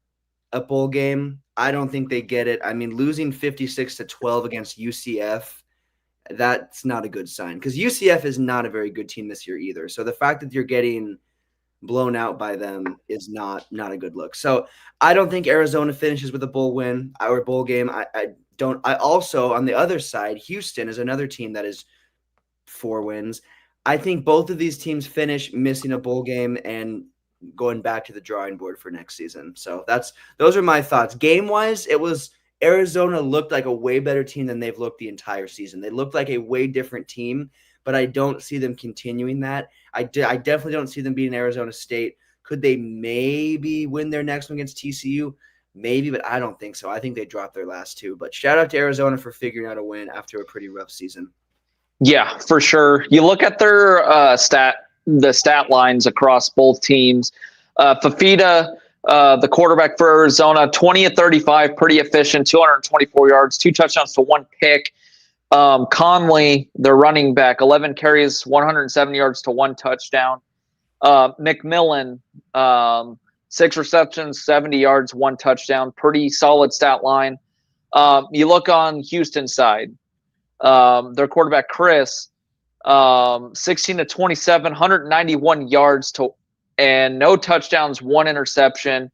a bowl game. I don't think they get it. I mean, losing 56-12 against UCF, that's not a good sign because UCF is not a very good team this year either. So the fact that you're getting blown out by them is not a good look. So I don't think Arizona finishes with a bowl win or bowl game. I also, on the other side, Houston is another team that is 4 wins. I think both of these teams finish missing a bowl game and going back to the drawing board for next season. So those are my thoughts. Game wise, it was Arizona looked like a way better team than they've looked the entire season. They looked like a way different team, but I don't see them continuing that. I definitely don't see them beating Arizona State. Could they maybe win their next one against TCU? Maybe, but I don't think so. I think they dropped their last two. But shout out to Arizona for figuring out a win after a pretty rough season. Yeah, for sure. You look at their the stat lines across both teams. Fafita, the quarterback for Arizona, 20 of 35, pretty efficient, 224 yards, 2 touchdowns to 1 pick. Conley, the running back, 11 carries, 107 yards to 1 touchdown. McMillan, 6 receptions, 70 yards, 1 touchdown. Pretty solid stat line. You look on Houston's side. Their quarterback, Chris, 16 to 27, 191 yards and no touchdowns, 1 interception.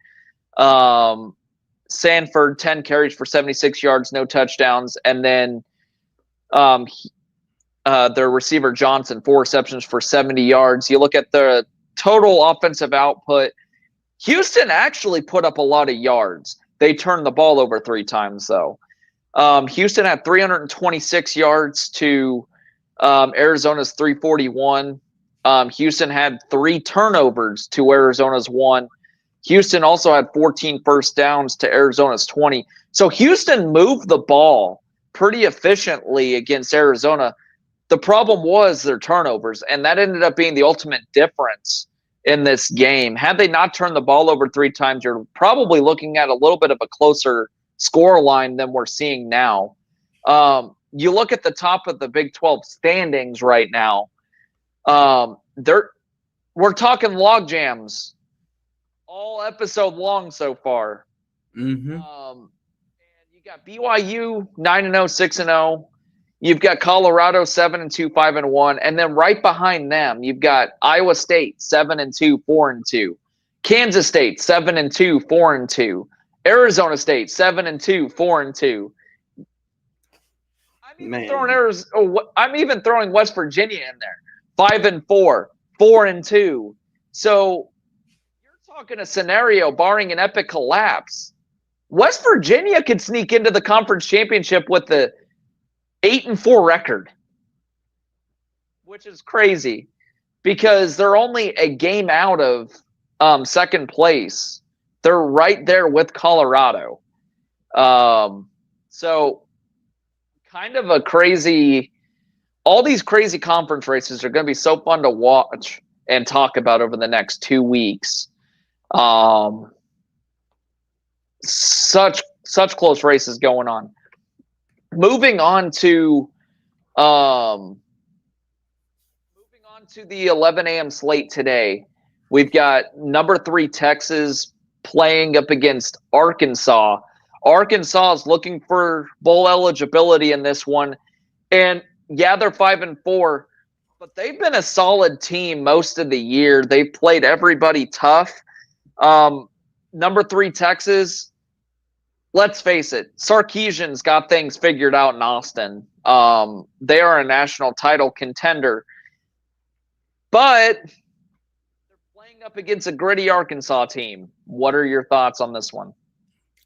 Sanford, 10 carries for 76 yards, no touchdowns. And then their receiver, Johnson, 4 receptions for 70 yards. You look at the total offensive output, Houston actually put up a lot of yards. They turned the ball over 3 times, though. Houston had 326 yards to Arizona's 341. Houston had 3 turnovers to Arizona's 1. Houston also had 14 first downs to Arizona's 20. So Houston moved the ball pretty efficiently against Arizona. The problem was their turnovers, and that ended up being the ultimate difference in this game. Had they not turned the ball over 3 times, you're probably looking at a little bit of a closer score line than we're seeing now. You look at the top of the Big 12 standings right now. We're talking log jams all episode long so far. Mm-hmm. And you got BYU 9-0, 6-0. You've got Colorado 7-2, 5-1, and then right behind them, you've got Iowa State 7-2, 4-2, Kansas State 7-2, 4-2, Arizona State 7-2, 4-2. I'm even throwing West Virginia in there, 5-4, 4-2. So you're talking a scenario barring an epic collapse. West Virginia could sneak into the conference championship with the 8-4 record, which is crazy because they're only a game out of second place. They're right there with Colorado. So kind of a crazy – all these crazy conference races are going to be so fun to watch and talk about over the next 2 weeks. Such close races going on. Moving on to the 11 a.m. slate today, we've got number 3 Texas playing up against Arkansas. Arkansas is looking for bowl eligibility in this one, and yeah, they're 5-4, but they've been a solid team most of the year. They've played everybody tough. Number 3 Texas. Let's face it, Sarkisian's got things figured out in Austin. They are a national title contender. But they're playing up against a gritty Arkansas team. What are your thoughts on this one?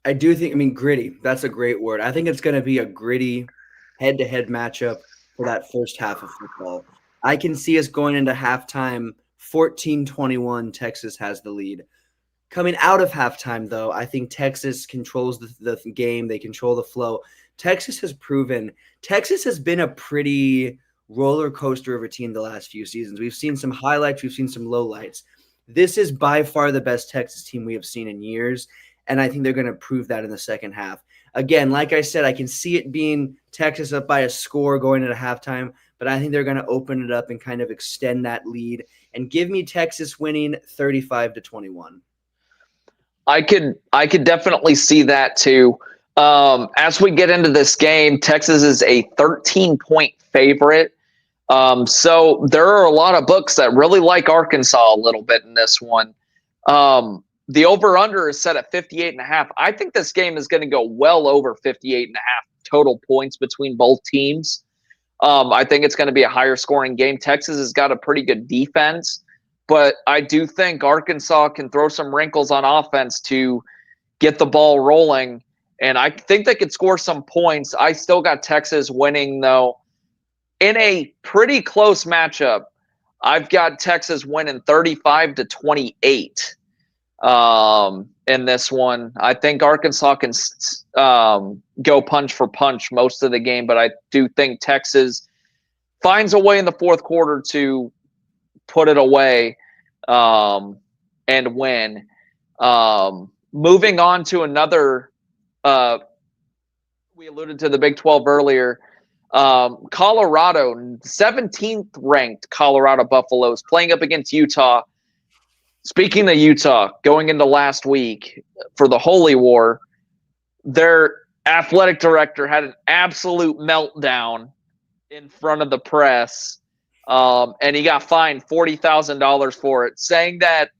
I do think, gritty, that's a great word. I think it's going to be a gritty head-to-head matchup for that first half of football. I can see us going into halftime 14-21, Texas has the lead. Coming out of halftime, though, I think Texas controls the game. They control the flow. Texas has been a pretty roller coaster of a team the last few seasons. We've seen some highlights. We've seen some lowlights. This is by far the best Texas team we have seen in years, and I think they're going to prove that in the second half. Again, like I said, I can see it being Texas up by a score going into halftime, but I think they're going to open it up and kind of extend that lead and give me Texas winning 35-21. I could definitely see that too. As we get into this game, Texas is a 13-point favorite. So there are a lot of books that really like Arkansas a little bit in this one. The over-under is set at 58.5. I think this game is going to go well over 58.5 total points between both teams. I think it's going to be a higher scoring game. Texas has got a pretty good defense. But I do think Arkansas can throw some wrinkles on offense to get the ball rolling and I think they could score some points. I still got Texas winning, though. In a pretty close matchup, I've got Texas winning 35-28 in this one. I think Arkansas can go punch for punch most of the game, but I do think Texas finds a way in the fourth quarter to put it away and win. Moving on to another, we alluded to the Big 12 earlier. Colorado, 17th ranked Colorado Buffaloes playing up against Utah. Speaking of Utah, going into last week for the Holy War, their athletic director had an absolute meltdown in front of the press, and he got fined $40,000 for it, saying that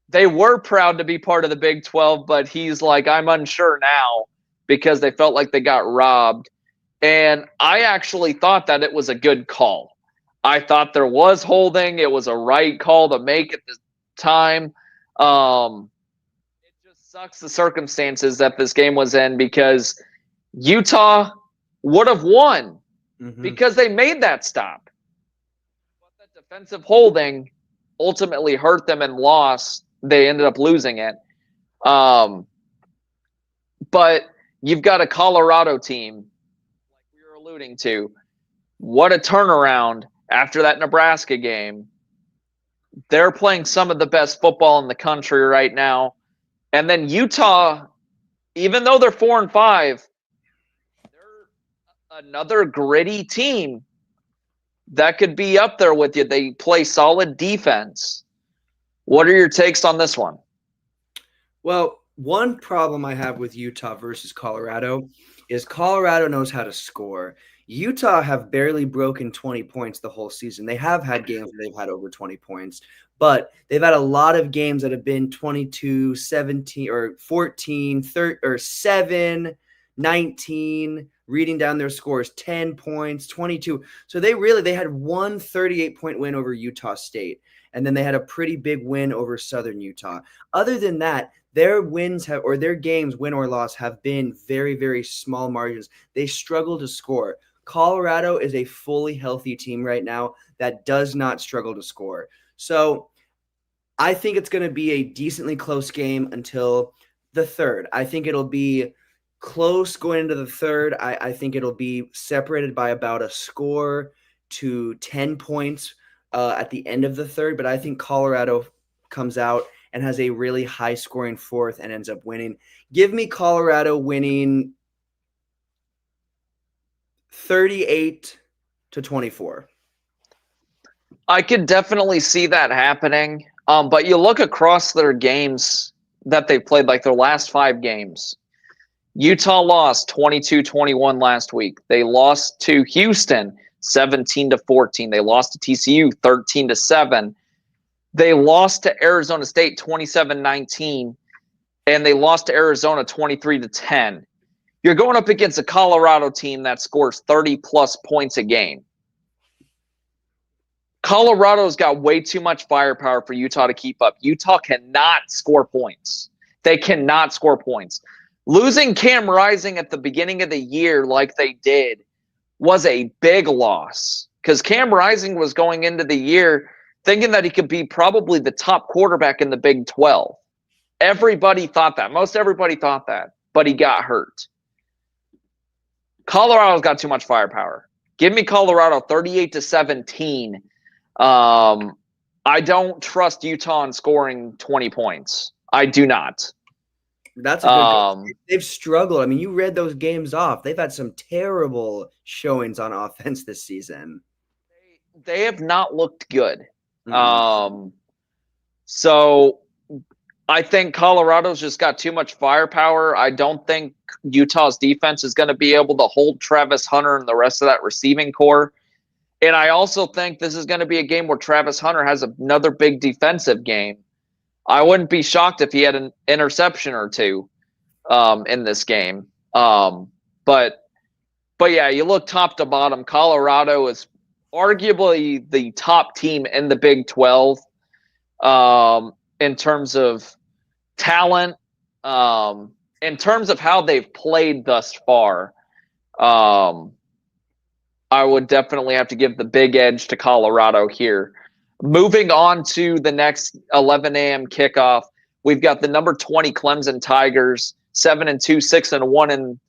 they were proud to be part of the Big 12, but he's like, I'm unsure now because they felt like they got robbed. And I actually thought that it was a good call. I thought there was holding. It was a right call to make at the time. It just sucks the circumstances that this game was in because Utah would have won because they made that stop. But that defensive holding ultimately hurt them and lost. They ended up losing it. But you've got a Colorado team, like we were alluding to. What a turnaround after that Nebraska game. They're playing some of the best football in the country right now. And then Utah, even though they're 4-5, they're another gritty team that could be up there with you. They play solid defense. What are your takes on this one? Well, one problem I have with Utah versus Colorado is Colorado knows how to score. Utah have barely broken 20 points the whole season. They have had games where they've had over 20 points, but they've had a lot of games that have been 22, 17, or 14, 30, or 7, 19, reading down their scores, 10 points, 22. So they had one 38-point win over Utah State, and then they had a pretty big win over Southern Utah. Other than that, their wins have, or their games, win or loss, have been very, very small margins. They struggle to score. Colorado is a fully healthy team right now that does not struggle to score. So I think it's going to be a decently close game until the third. I think it'll be close going into the third. I think it'll be separated by about a score to 10 points at the end of the third. But I think Colorado comes out and has a really high-scoring fourth and ends up winning. Give me Colorado winning 38-24. I could definitely see that happening. But you look across their games that they've played, like their last 5 games. Utah lost 22-21 last week. They lost to Houston 17-14. They lost to TCU 13-7. They lost to Arizona State 27-19, and they lost to Arizona 23-10. You're going up against a Colorado team that scores 30-plus points a game. Colorado's got way too much firepower for Utah to keep up. Utah cannot score points. They cannot score points. Losing Cam Rising at the beginning of the year like they did was a big loss because Cam Rising was going into the year thinking that he could be probably the top quarterback in the Big 12. Everybody thought that. Most everybody thought that, but he got hurt. Colorado's got too much firepower. Give me Colorado 38-17. I don't trust Utah in scoring 20 points. I do not. That's a good. They've struggled. I mean, you read those games off. They've had some terrible showings on offense this season. They have not looked good. So I think Colorado's just got too much firepower. I don't think Utah's defense is going to be able to hold Travis Hunter and the rest of that receiving core. And I also think this is going to be a game where Travis Hunter has another big defensive game. I wouldn't be shocked if he had an interception or two in this game. But yeah, you look top to bottom, Colorado is arguably the top team in the Big 12 in terms of talent and in terms of how they've played thus far, I would definitely have to give the big edge to Colorado here. Moving on to the next 11 a.m. kickoff, we've got the number 20 Clemson Tigers, 7-2, 6-1 in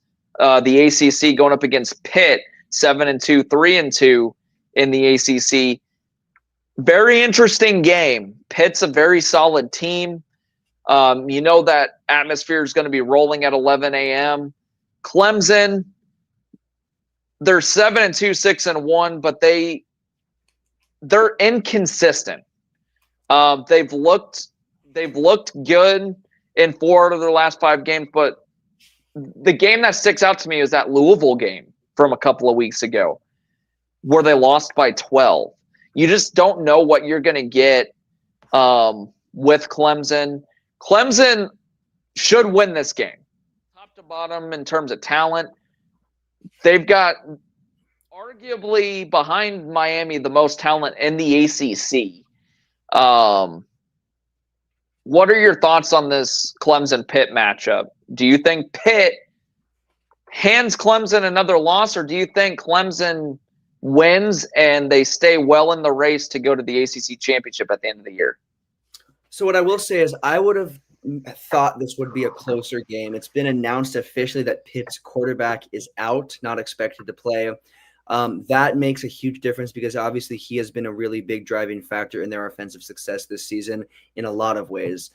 the ACC, going up against Pitt, 7-2, 3-2 in the ACC. Very interesting game. Pitt's a very solid team. You know that atmosphere is going to be rolling at 11 a.m. Clemson, they're 7-2, 6-1, but they're inconsistent. They've looked good in 4 out of their last 5 games, but the game that sticks out to me is that Louisville game from a couple of weeks ago, where they lost by 12. You just don't know what you're going to get with Clemson. Clemson should win this game, top to bottom in terms of talent. They've got arguably behind Miami the most talent in the ACC. What are your thoughts on this Clemson-Pitt matchup? Do you think Pitt hands Clemson another loss, or do you think Clemson wins and they stay well in the race to go to the ACC championship at the end of the year? So what I will say is I would have thought this would be a closer game. It's been announced officially that Pitt's quarterback is out, not expected to play. That makes a huge difference because obviously he has been a really big driving factor in their offensive success this season in a lot of ways.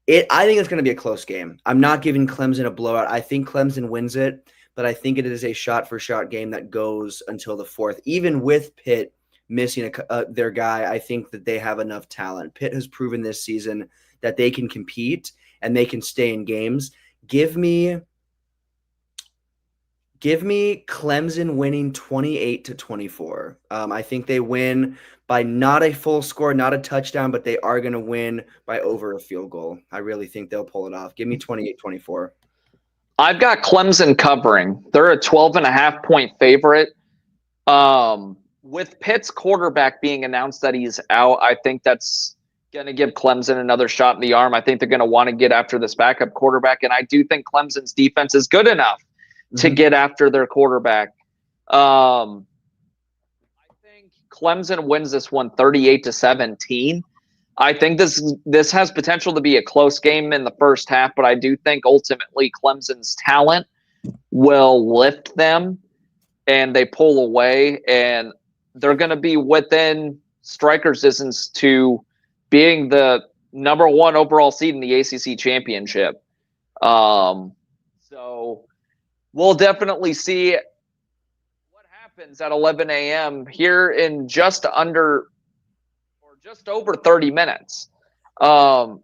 I think it's going to be a close game. I'm not giving Clemson a blowout. I think Clemson wins it, but I think it is a shot-for-shot game that goes until the 4th. Even with Pitt missing their guy, I think that they have enough talent. Pitt has proven this season that they can compete and they can stay in games. Give me Clemson winning 28-24. I think they win by not a full score, not a touchdown, but they are going to win by over a field goal. I really think they'll pull it off. Give me 28-24. I've got Clemson covering. They're a 12.5-point favorite. With Pitt's quarterback being announced that he's out, I think that's going to give Clemson another shot in the arm. I think they're going to want to get after this backup quarterback, and I do think Clemson's defense is good enough to get after their quarterback. I think Clemson wins this one 38-17. I think this has potential to be a close game in the first half, but I do think ultimately Clemson's talent will lift them and they pull away, and they're going to be within striker's distance to being the number 1 overall seed in the ACC championship. So we'll definitely see what happens at 11 a.m. here in just over 30 minutes. The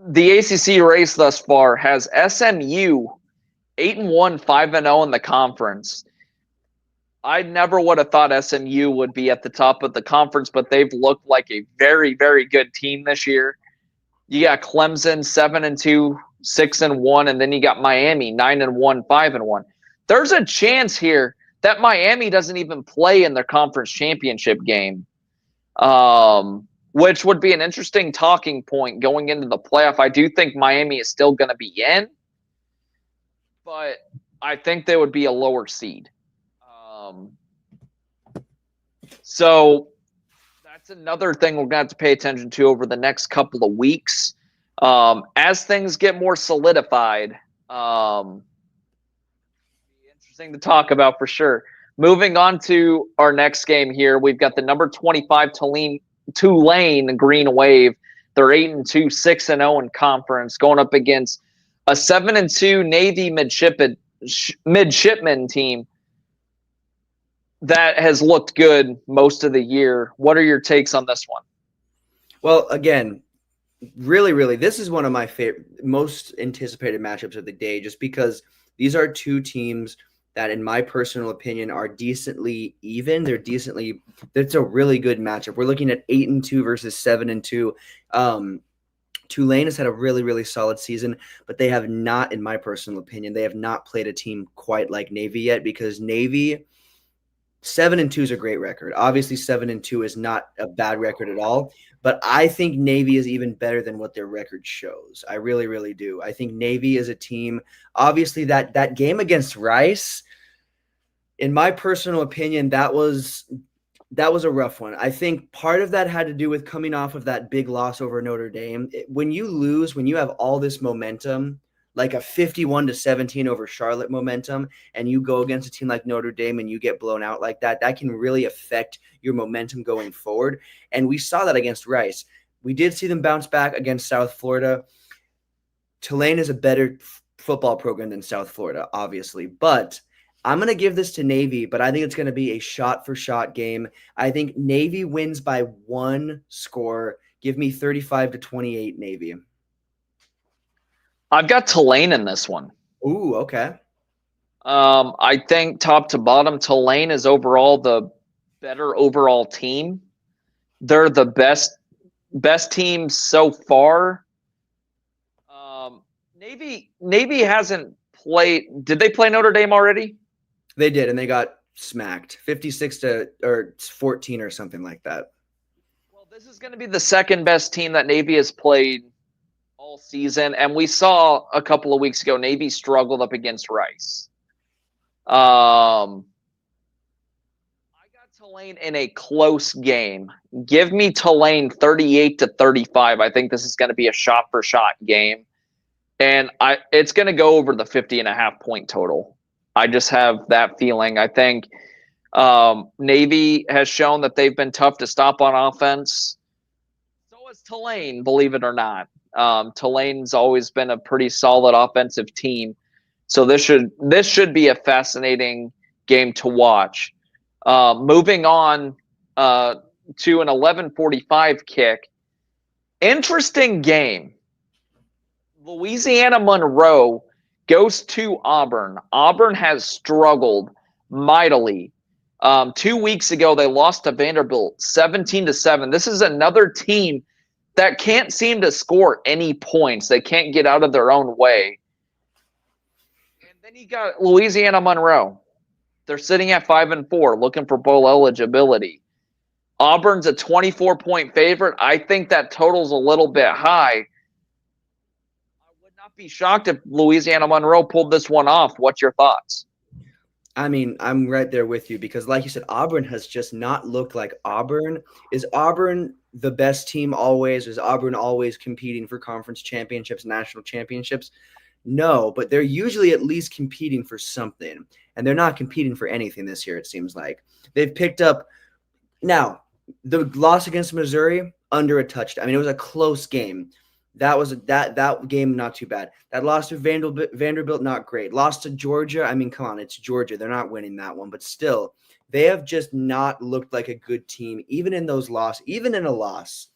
ACC race thus far has SMU 8-1, 5-0 in the conference. I never would have thought SMU would be at the top of the conference, but they've looked like a very, very good team this year. You got Clemson 7-2, 6-1, and then you got Miami 9-1, 5-1. There's a chance here that Miami doesn't even play in their conference championship game, which would be an interesting talking point going into the playoff. I do think Miami is still going to be in, but I think they would be a lower seed. So that's another thing we're going to have to pay attention to over the next couple of weeks. As things get more solidified, interesting to talk about for sure. Moving on to our next game here, we've got the number 25 Tulane Green Wave. They're 8-2, 6-0 in conference, going up against a 7-2 Navy midshipman team that has looked good most of the year. What are your takes on this one? Well, again, really, this is one of my favorite, most anticipated matchups of the day, just because these are two teams that, in my personal opinion, are decently even. It's a really good matchup. We're looking at 8-2 versus 7-2. Tulane has had a really, really solid season, but they have not, in my personal opinion, they have not played a team quite like Navy yet, because Navy 7-2 is a great record. Obviously, 7-2 is not a bad record at all. But I think Navy is even better than what their record shows. I really, really do. I think Navy is a team. Obviously, that game against Rice, in my personal opinion, that was a rough one. I think part of that had to do with coming off of that big loss over Notre Dame. When you lose, when you have all this momentum, like a 51-17 over Charlotte momentum, and you go against a team like Notre Dame and you get blown out like that, that can really affect your momentum going forward. And we saw that against Rice. We did see them bounce back against South Florida. Tulane is a better football program than South Florida, obviously, but I'm going to give this to Navy, but I think it's going to be a shot-for-shot game. I think Navy wins by 1 score. Give me 35-28 Navy. I've got Tulane in this one. Ooh, okay. I think top to bottom, Tulane is overall the better overall team. They're the best team so far. Navy hasn't played. Did they play Notre Dame already? They did, and they got smacked 56-14 or something like that. Well, this is going to be the second best team that Navy has played all season, and we saw a couple of weeks ago Navy struggled up against Rice. I got Tulane in a close game. Give me Tulane 38-35. I think this is going to be a shot-for-shot game, and it's going to go over the 50.5 point total. I just have that feeling. I think Navy has shown that they've been tough to stop on offense. So has Tulane, believe it or not. Tulane's always been a pretty solid offensive team. So this should be a fascinating game to watch. Moving on to an 11:45 kick. Interesting game. Louisiana Monroe goes to Auburn. Auburn has struggled mightily. 2 weeks ago, they lost to Vanderbilt 17-7. This is another team that can't seem to score any points. They can't get out of their own way. And then you got Louisiana Monroe. They're sitting at 5-4, looking for bowl eligibility. Auburn's a 24-point favorite. I think that total's a little bit high. Be shocked if Louisiana Monroe pulled this one off. What's your thoughts? I mean, I'm right there with you because, like you said, Auburn has just not looked like Auburn. Is Auburn the best team always? Is Auburn always competing for conference championships, national championships? No, but they're usually at least competing for something, and they're not competing for anything this year, it seems like. They've picked up – now, the loss against Missouri, under a touchdown. I mean, it was a close game. That game not too bad. That loss to Vanderbilt not great. Lost to Georgia. I mean, come on, it's Georgia. They're not winning that one, but still, they have just not looked like a good team, even in those losses. Even in a loss,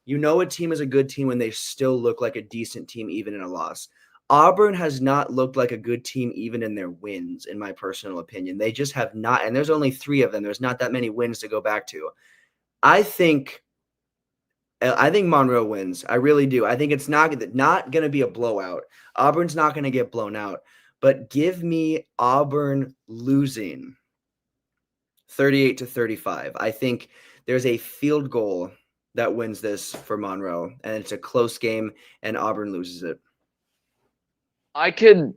you know a team is a good team when they still look like a decent team, even in a loss. Auburn has not looked like a good team even in their wins, in my personal opinion. They just have not, and there's only 3 of them. There's not that many wins to go back to. I think Monroe wins. I really do. I think it's not going to be a blowout. Auburn's not going to get blown out. But give me Auburn losing 38-35. I think there's a field goal that wins this for Monroe, and it's a close game, and Auburn loses it. I could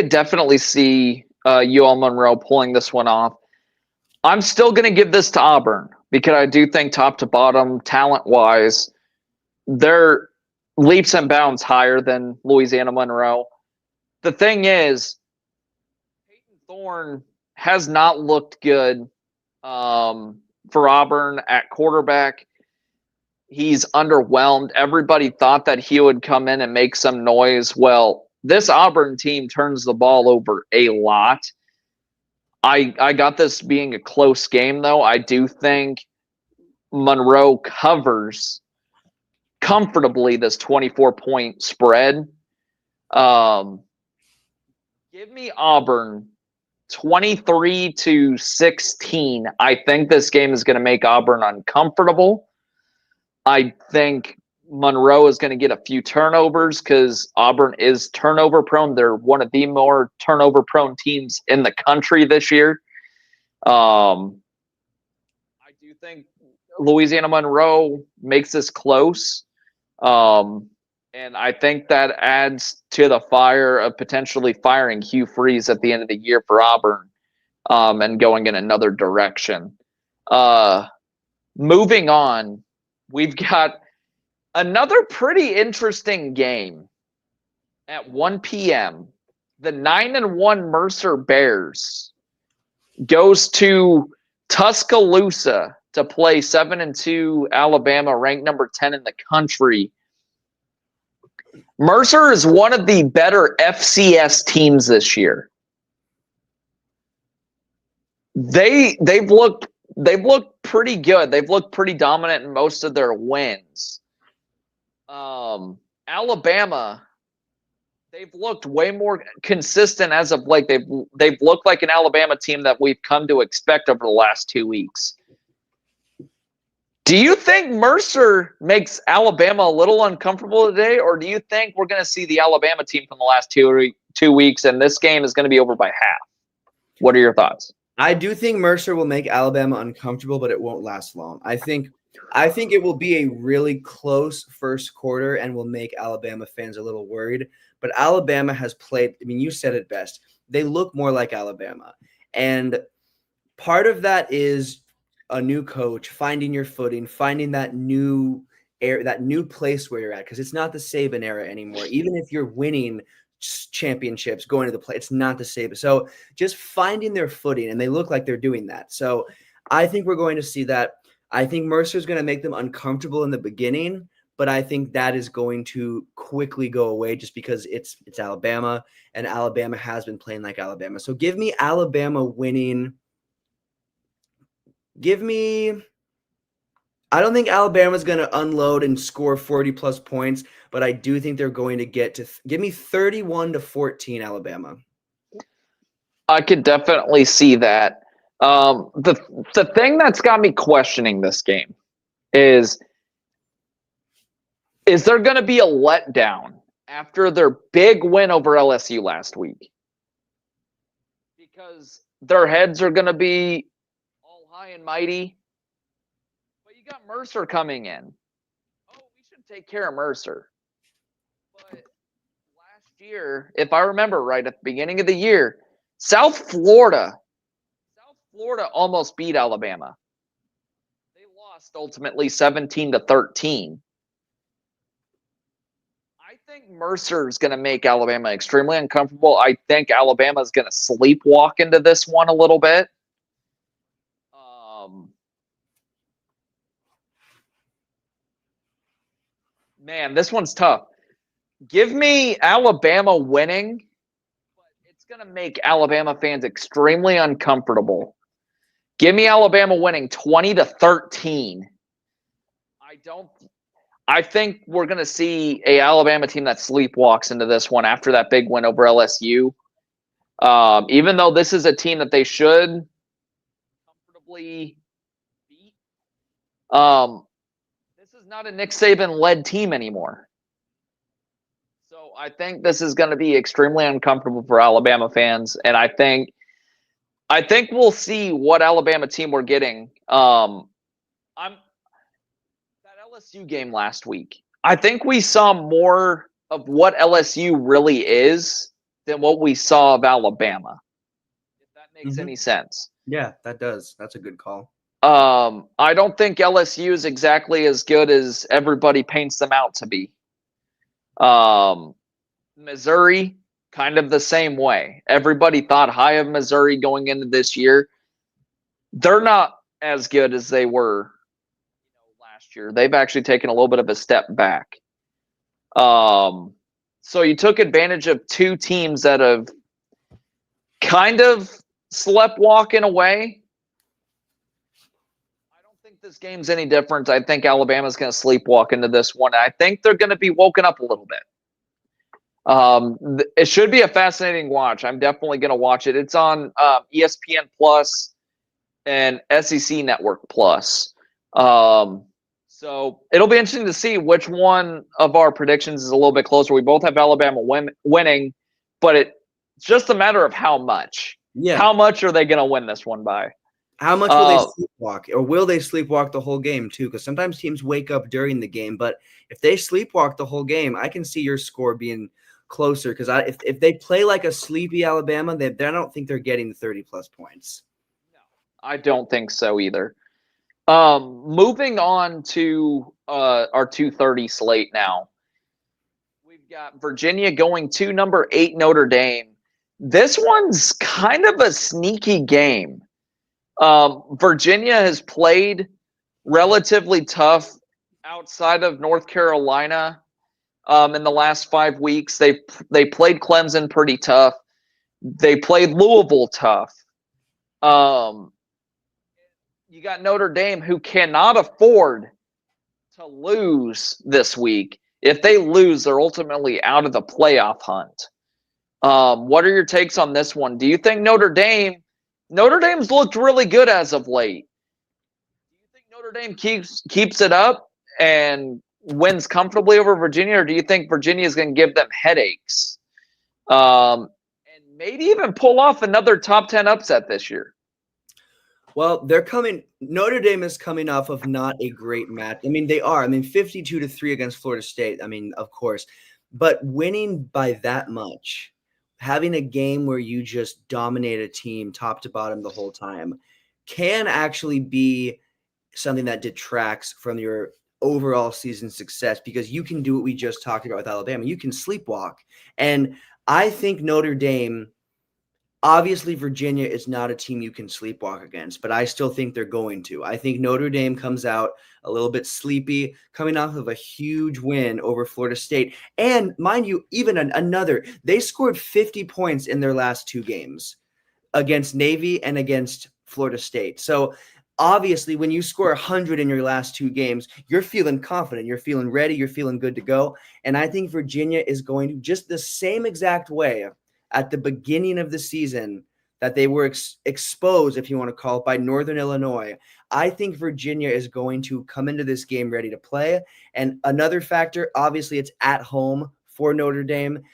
definitely see UL Monroe pulling this one off. I'm still going to give this to Auburn because I do think top to bottom, talent-wise, they're leaps and bounds higher than Louisiana Monroe. The thing is, Peyton Thorne has not looked good for Auburn at quarterback. He's underwhelmed. Everybody thought that he would come in and make some noise. Well, this Auburn team turns the ball over a lot. I got this being a close game, though. I do think Monroe covers comfortably this 24-point spread. Give me Auburn 23-16. I think this game is going to make Auburn uncomfortable. I think Monroe is going to get a few turnovers because Auburn is turnover prone. They're one of the more turnover prone teams in the country this year. I do think Louisiana Monroe makes this close. And I think that adds to the fire of potentially firing Hugh Freeze at the end of the year for Auburn, and going in another direction. Moving on, we've got another pretty interesting game at 1 p.m. The 9-1 Mercer Bears goes to Tuscaloosa to play 7-2 Alabama, ranked number 10 in the country. Mercer is one of the better FCS teams this year. They've looked pretty good. They've looked pretty dominant in most of their wins. Alabama, they've looked way more consistent as of late. They've looked like an Alabama team that we've come to expect over the last 2 weeks. Do you think Mercer makes Alabama a little uncomfortable today, or do you think we're going to see the Alabama team from the last 2 weeks and this game is going to be over by half? What are your thoughts? I do think Mercer will make Alabama uncomfortable, but it won't last long. I think it will be a really close first quarter and will make Alabama fans a little worried. But Alabama has played, I mean, you said it best. They look more like Alabama. And part of that is a new coach, finding your footing, finding that new place where you're at, because it's not the Saban era anymore. Even if you're winning championships, going to the play, it's not the Saban. So just finding their footing, and they look like they're doing that. So I think we're going to see that. I think Mercer's going to make them uncomfortable in the beginning, but I think that is going to quickly go away just because it's Alabama, and Alabama has been playing like Alabama. So give me Alabama winning. I don't think Alabama's going to unload and score 40-plus points, but I do think they're going to get to give me 31-14 Alabama. I could definitely see that. The thing that's got me questioning this game is there going to be a letdown after their big win over LSU last week? Because their heads are going to be all high and mighty. But you got Mercer coming in. Oh, we should take care of Mercer. But last year, if I remember right, at the beginning of the year, South Florida almost beat Alabama. They lost ultimately 17-13. I think Mercer is going to make Alabama extremely uncomfortable. I think Alabama is going to sleepwalk into this one a little bit. Man, this one's tough. Give me Alabama winning, but it's going to make Alabama fans extremely uncomfortable. Give me Alabama winning 20-13. I think we're going to see a Alabama team that sleepwalks into this one after that big win over LSU. Even though this is a team that they should comfortably beat, this is not a Nick Saban-led team anymore. So I think this is going to be extremely uncomfortable for Alabama fans, and I think we'll see what Alabama team we're getting. That LSU game last week, I think we saw more of what LSU really is than what we saw of Alabama. If that makes any sense. Yeah, that does. That's a good call. I don't think LSU is exactly as good as everybody paints them out to be. Missouri, kind of the same way. Everybody thought high of Missouri going into this year. They're not as good as they were last year. They've actually taken a little bit of a step back. So you took advantage of two teams that have kind of slept walk in a way. I don't think this game's any different. I think Alabama's going to sleepwalk into this one. I think they're going to be woken up a little bit. It should be a fascinating watch. I'm definitely going to watch it. It's on ESPN Plus and SEC Network Plus. So it'll be interesting to see which one of our predictions is a little bit closer. We both have Alabama winning, but it's just a matter of how much. Yeah. How much are they going to win this one by? How much will they Uh, sleepwalk, or will they sleepwalk the whole game too? Because sometimes teams wake up during the game, but if they sleepwalk the whole game, I can see your score being closer. Because if they play like a sleepy Alabama, I don't think they're getting 30+ points. I don't think so either. Moving on to our 2:30 slate now. We've got Virginia going to number 8 Notre Dame. This one's kind of a sneaky game. Virginia has played relatively tough outside of North Carolina in the last 5 weeks. They played Clemson pretty tough. They played Louisville tough. You got Notre Dame, who cannot afford to lose this week. If they lose, they're ultimately out of the playoff hunt. What are your takes on this one? Do you think Notre Dame's looked really good as of late? Do you think Notre Dame keeps it up and wins comfortably over Virginia, or do you think Virginia is going to give them headaches? And maybe even pull off another top 10 upset this year? Well, Notre Dame is coming off of not a great match. I mean, they are. I mean, 52-3 against Florida State. I mean, of course. But winning by that much, having a game where you just dominate a team top to bottom the whole time, can actually be something that detracts from your overall season success, because you can do what we just talked about with Alabama. You can sleepwalk. And I think Notre Dame, obviously, Virginia is not a team you can sleepwalk against, but I still think they're going to. I think Notre Dame comes out a little bit sleepy, coming off of a huge win over Florida State. And mind you, even they scored 50 points in their last 2 games against Navy and against Florida State. So obviously, when you score 100 in your last 2 games, you're feeling confident, you're feeling ready, you're feeling good to go. And I think Virginia is going to, just the same exact way at the beginning of the season that they were exposed, if you want to call it, by Northern Illinois. I think Virginia is going to come into this game ready to play. And another factor, obviously, it's at home for Notre Dame.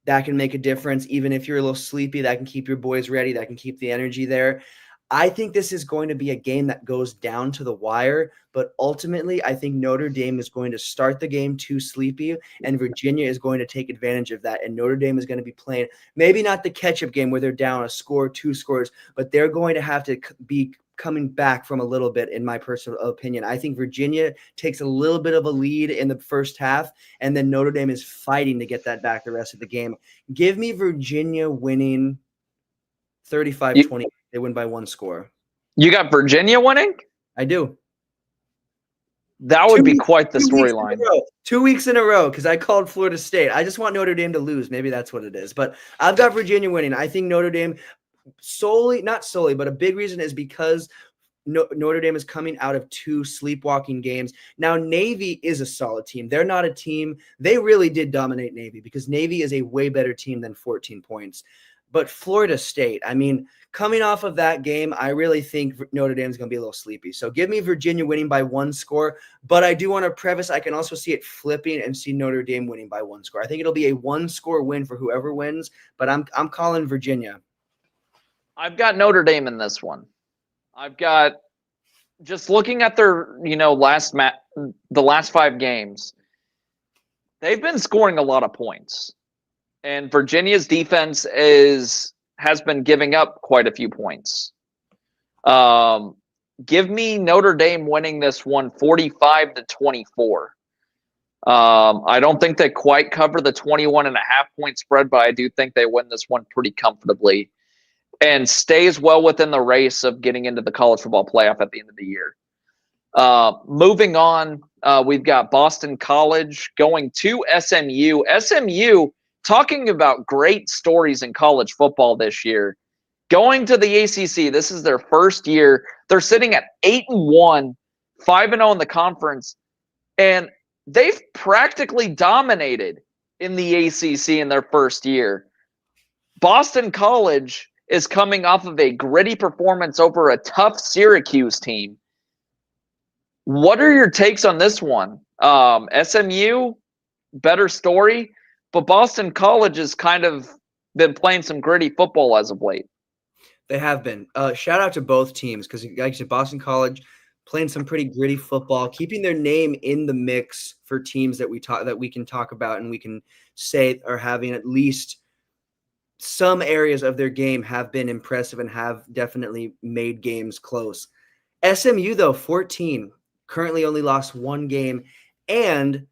That can make a difference. Even if you're a little sleepy, that can keep your boys ready. That can keep the energy there. I think this is going to be a game that goes down to the wire, but ultimately I think Notre Dame is going to start the game too sleepy, and Virginia is going to take advantage of that, and Notre Dame is going to be playing maybe not the catch-up game where they're down a score, 2 scores, but they're going to have to be coming back from a little bit, in my personal opinion. I think Virginia takes a little bit of a lead in the first half, and then Notre Dame is fighting to get that back the rest of the game. Give me Virginia winning 35-20. They win by 1 score. You got Virginia winning? I do. That would be quite the storyline. 2 weeks in a row, because I called Florida State. I just want Notre Dame to lose. Maybe that's what it is. But I've got Virginia winning. I think Notre Dame not solely, but a big reason is because Notre Dame is coming out of 2 sleepwalking games. Now, Navy is a solid team. They're not a team. They really did dominate Navy, because Navy is a way better team than 14 points. But Florida State, I mean, coming off of that game, I really think Notre Dame is going to be a little sleepy. So give me Virginia winning by 1 score. But I do want to preface, I can also see it flipping and see Notre Dame winning by 1 score. I think it'll be a 1-score win for whoever wins, but I'm calling Virginia. I've got Notre Dame in this one. I've got, just looking at their, the last 5 games, they've been scoring a lot of points. And Virginia's defense has been giving up quite a few points. Give me Notre Dame winning this one 45-24. I don't think they quite cover the 21.5-point spread, but I do think they win this one pretty comfortably and stays well within the race of getting into the college football playoff at the end of the year. Moving on, we've got Boston College going to SMU. SMU, talking about great stories in college football this year, going to the ACC. This is their first year. They're sitting at 8-1, 5-0 in the conference, and they've practically dominated in the ACC in their first year. Boston College is coming off of a gritty performance over a tough Syracuse team. What are your takes on this one? SMU, better story, but Boston College has kind of been playing some gritty football as of late. They have been. Shout out to both teams because, like I said, Boston College playing some pretty gritty football, keeping their name in the mix for teams that we can talk about and we can say are having at least some areas of their game have been impressive and have definitely made games close. SMU though, 14, currently only lost one game, and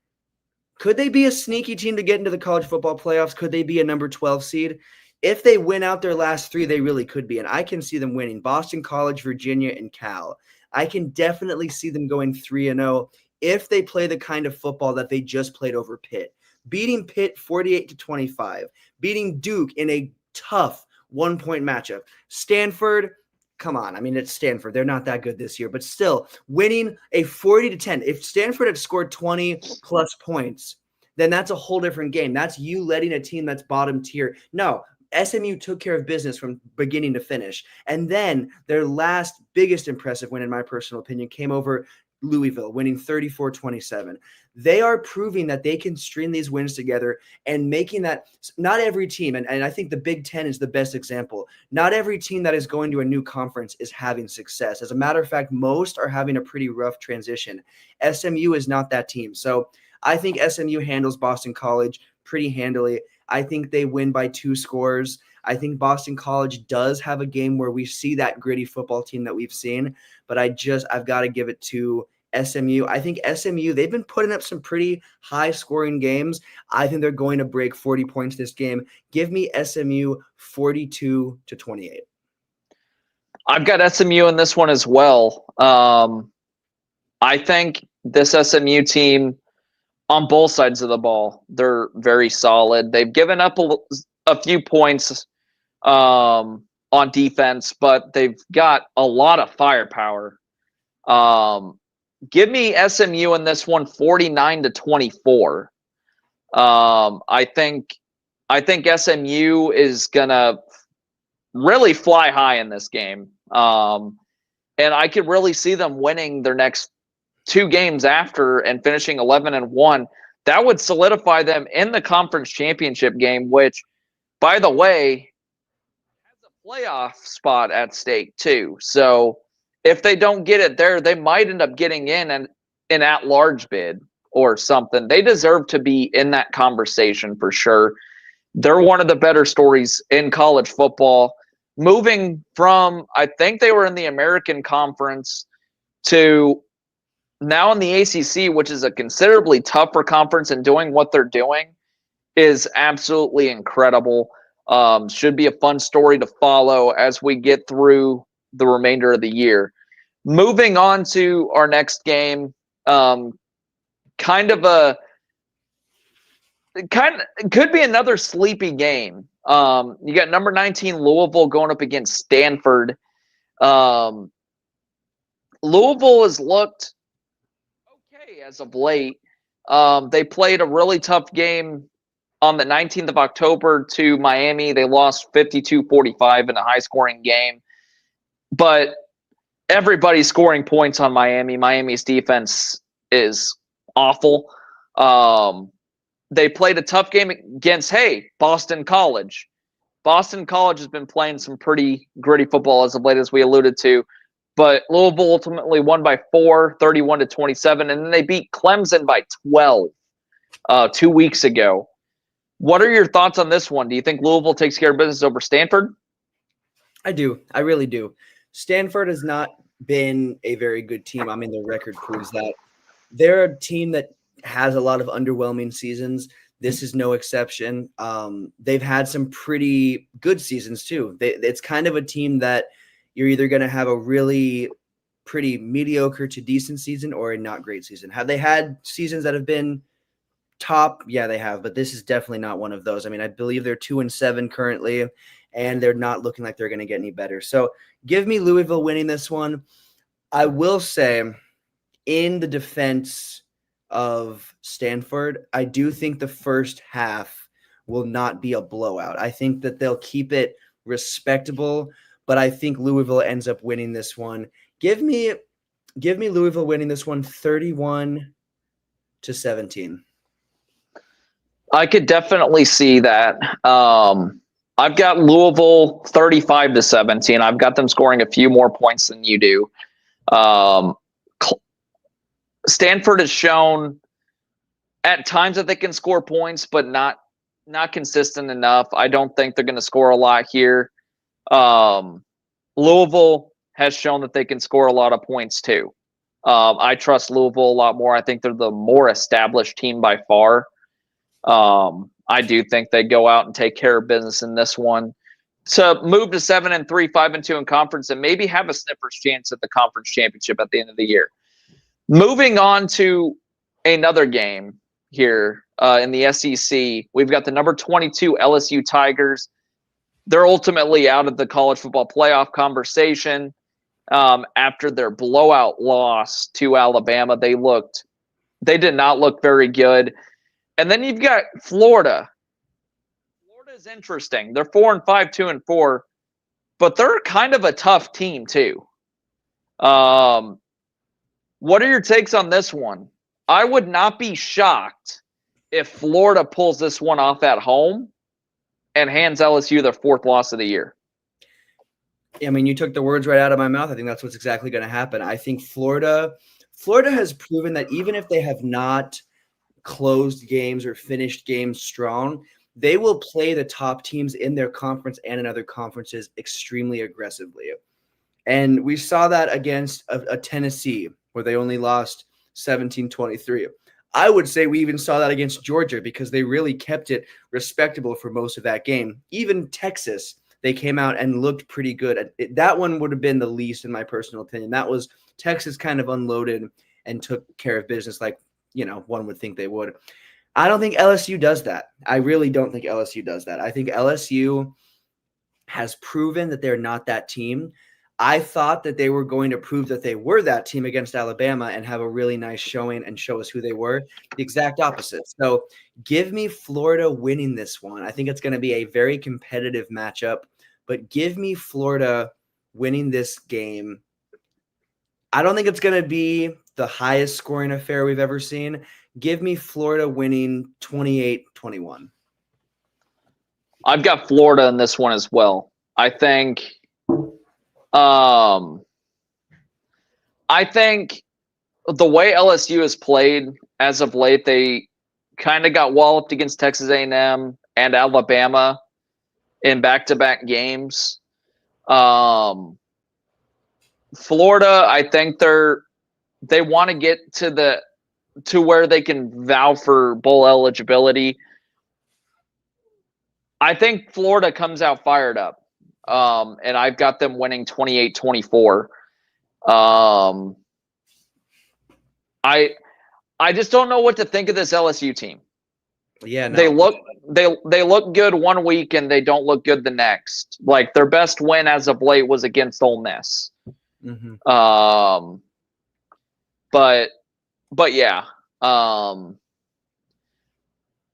could they be a sneaky team to get into the college football playoffs? Could they be a number 12 seed? If they win out their last three, they really could be. And I can see them winning Boston College, Virginia, and Cal. I can definitely see them going 3-0 if they play the kind of football that they just played over Pitt. Beating Pitt 48-25, beating Duke in a tough 1-point matchup. Stanford, come on. I mean, it's Stanford. They're not that good this year, but still winning a 40-10. If Stanford had scored 20 plus points, then that's a whole different game. That's you letting a team that's bottom tier. No, SMU took care of business from beginning to finish. And then their last biggest impressive win, in my personal opinion, came over Louisville, winning 34-27. They are proving that they can string these wins together and making that not every team, and I think the Big Ten is the best example. Not every team that is going to a new conference is having success. As a matter of fact, most are having a pretty rough transition. SMU is not that team. So I think SMU handles Boston College pretty handily. I think they win by 2 scores. I think Boston College does have a game where we see that gritty football team that we've seen, but I've got to give it to SMU. I think SMU, they've been putting up some pretty high scoring games. I think they're going to break 40 points this game. Give me SMU 42-28. I've got SMU in this one as well. I think this SMU team on both sides of the ball, they're very solid. They've given up a few points on defense, but they've got a lot of firepower. Give me SMU in this one 49-24. I think SMU is gonna really fly high in this game. And I could really see them winning their next 2 games after and finishing 11-1. That would solidify them in the conference championship game, which, by the way, has a playoff spot at stake too. So if they don't get it there, they might end up getting in an at-large bid or something. They deserve to be in that conversation for sure. They're one of the better stories in college football. Moving from, I think they were in the American Conference, to now in the ACC, which is a considerably tougher conference, and doing what they're doing is absolutely incredible. Should be a fun story to follow as we get through the remainder of the year. Moving on to our next game, kind of could be another sleepy game. You got number 19 Louisville going up against Stanford. Louisville has looked okay as of late. They played a really tough game on the 19th of October to Miami. They lost 52-45 in a high-scoring game. But everybody's scoring points on Miami. Miami's defense is awful. They played a tough game against, Boston College. Boston College has been playing some pretty gritty football as of late, as we alluded to. But Louisville ultimately won by 4, 31-27, and then they beat Clemson by 12 2 weeks ago. What are your thoughts on this one? Do you think Louisville takes care of business over Stanford? I do. I really do. Stanford has not been a very good team. I mean, their record proves that. They're a team that has a lot of underwhelming seasons. This is no exception. They've had some pretty good seasons too. It's kind of a team that you're either going to have a really pretty mediocre to decent season or a not great season. Have they had seasons that have been top? Yeah, they have, but this is definitely not one of those. I mean, I believe they're 2-7 currently, and they're not looking like they're going to get any better. So give me Louisville winning this one. I will say, in the defense of Stanford, I do think the first half will not be a blowout. I think that they'll keep it respectable, but I think Louisville ends up winning this one. Give me Louisville winning this one 31-17. I could definitely see that. I've got Louisville 35-17. I've got them scoring a few more points than you do. Um, Stanford has shown at times that they can score points, but not consistent enough. I don't think they're going to score a lot here. Louisville has shown that they can score a lot of points too. I trust Louisville a lot more. I think they're the more established team by far. I do think they go out and take care of business in this one to move to 7-3, 5-2 in conference, and maybe have a sniffers chance at the conference championship at the end of the year. Moving on to another game here in the SEC, we've got the number 22 LSU Tigers. They're ultimately out of the college football playoff conversation after their blowout loss to Alabama. They did not look very good. And then you've got Florida. Florida is interesting. They're 4-5, 2-4, but they're kind of a tough team too. What are your takes on this one? I would not be shocked if Florida pulls this one off at home and hands LSU their fourth loss of the year. I mean, you took the words right out of my mouth. I think that's what's exactly going to happen. I think Florida has proven that even if they have not closed games or finished games strong, they will play the top teams in their conference and in other conferences extremely aggressively. And we saw that against a Tennessee where they only lost 17-23. I would say we even saw that against Georgia because they really kept it respectable for most of that game. Even Texas, they came out and looked pretty good. That one would have been the least in my personal opinion. That was Texas kind of unloaded and took care of business like, one would think they would. I don't think LSU does that. I really don't think LSU does that. I think LSU has proven that they're not that team. I thought that they were going to prove that they were that team against Alabama and have a really nice showing and show us who they were. The exact opposite. So give me Florida winning this one. I think it's going to be a very competitive matchup, but give me Florida winning this game. I don't think it's going to be the highest scoring affair we've ever seen. Give me Florida winning 28-21. I've got Florida in this one as well. I think the way LSU has played as of late, they kind of got walloped against Texas A&M and Alabama in back-to-back games. Florida, I think they want to get to where they can vow for bowl eligibility. I think Florida comes out fired up. And I've got them winning 28-24. I just don't know what to think of this LSU team. Yeah, no. They look good one week and they don't look good the next. Like their best win as of late was against Ole Miss. Mm-hmm. But yeah.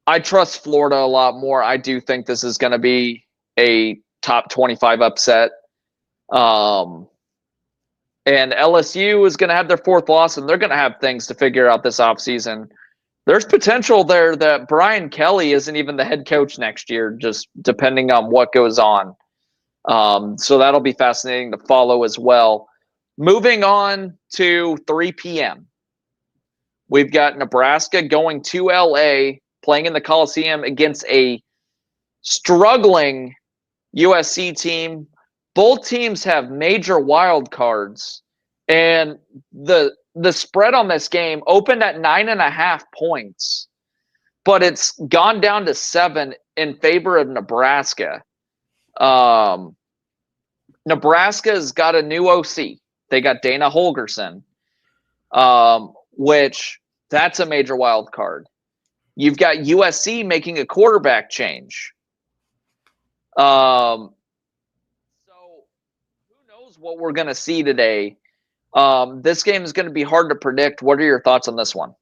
I trust Florida a lot more. I do think this is going to be a top 25 upset. And LSU is going to have their fourth loss, and they're going to have things to figure out this offseason. There's potential there that Brian Kelly isn't even the head coach next year, just depending on what goes on. So that'll be fascinating to follow as well. Moving on to 3 p.m. We've got Nebraska going to L.A., playing in the Coliseum against a struggling USC team. Both teams have major wild cards, and the spread on this game opened at 9.5 points, but it's gone down to 7 in favor of Nebraska. Nebraska's got a new OC. They got Dana Holgerson, which that's a major wild card. You've got USC making a quarterback change. So who knows what we're going to see today? This game is going to be hard to predict. What are your thoughts on this one?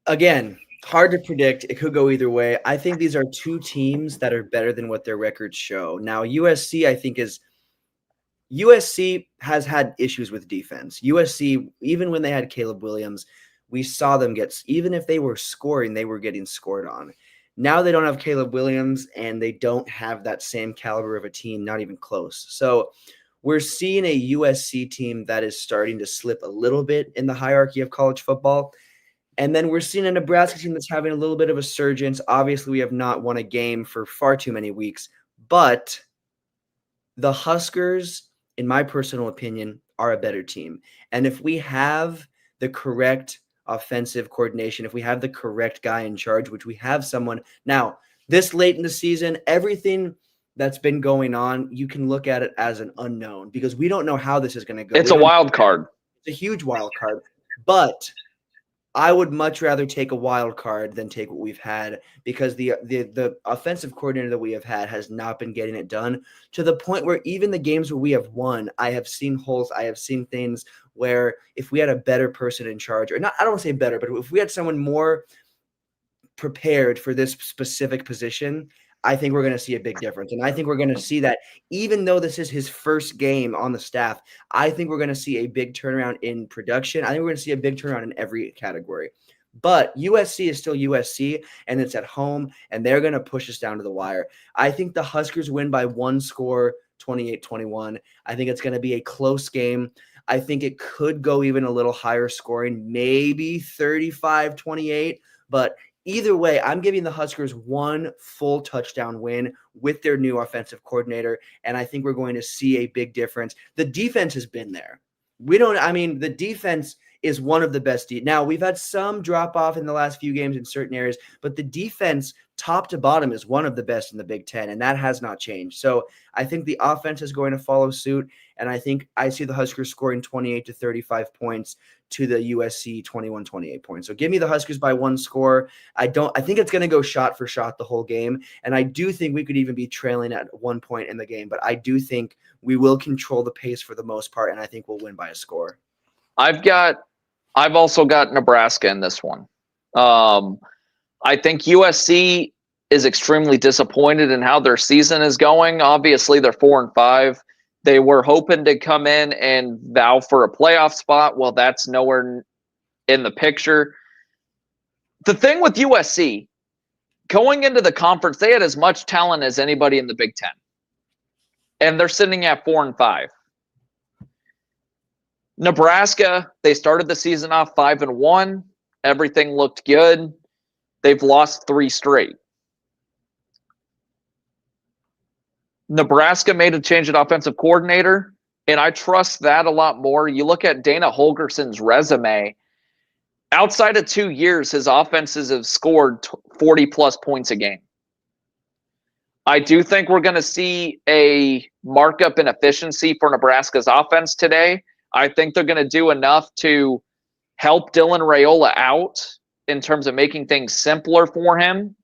Again, hard to predict. It could go either way. I think these are two teams that are better than what their records show. Now, USC has had issues with defense. USC, even when they had Caleb Williams, we saw them even if they were scoring, they were getting scored on. Now they don't have Caleb Williams, and they don't have that same caliber of a team, not even close. So we're seeing a USC team that is starting to slip a little bit in the hierarchy of college football. And then we're seeing a Nebraska team that's having a little bit of a surgence. Obviously, we have not won a game for far too many weeks, but the Huskers, in my personal opinion, are a better team. And if we have the correct offensive coordination, if we have the correct guy in charge, which we have someone now, this late in the season, everything that's been going on, you can look at it as an unknown because we don't know how this is going to go. It's a wild card. It's a huge wild card. But I would much rather take a wild card than take what we've had because the offensive coordinator that we have had has not been getting it done to the point where even the games where we have won, I have seen holes. I have seen things where if we had a better person in charge, or not, I don't want to say better, but if we had someone more prepared for this specific position, I think we're going to see a big difference. And I think we're going to see that even though this is his first game on the staff, I think we're going to see a big turnaround in production. I think we're going to see a big turnaround in every category. But USC is still USC, and it's at home, and they're going to push us down to the wire. I think the Huskers win by one score, 28-21. I think it's going to be a close game. I think it could go even a little higher scoring, maybe 35-28, but either way, I'm giving the Huskers one full touchdown win with their new offensive coordinator, and I think we're going to see a big difference. The defense has been there. The defense is one of the best. Now, we've had some drop off in the last few games in certain areas, but the defense, top to bottom, is one of the best in the Big Ten, and that has not changed. So I think the offense is going to follow suit, and I think I see the Huskers scoring 28 to 35 points to the USC 21-28 points. So give me the Huskers by one score. I think it's going to go shot for shot the whole game, and I do think we could even be trailing at one point in the game, but I do think we will control the pace for the most part, and I think we'll win by a score. I've also got Nebraska in this one. I think USC is extremely disappointed in how their season is going. Obviously, they're 4-5. They were hoping to come in and vow for a playoff spot. Well, that's nowhere in the picture. The thing with USC, going into the conference, they had as much talent as anybody in the Big Ten. And they're sitting at 4-5. Nebraska, they started the season off 5-1. Everything looked good. They've lost 3 straight. Nebraska made a change at offensive coordinator, and I trust that a lot more. You look at Dana Holgerson's resume. Outside of 2 years, his offenses have scored 40-plus points a game. I do think we're going to see a markup in efficiency for Nebraska's offense today. I think they're going to do enough to help Dylan Raiola out in terms of making things simpler for him.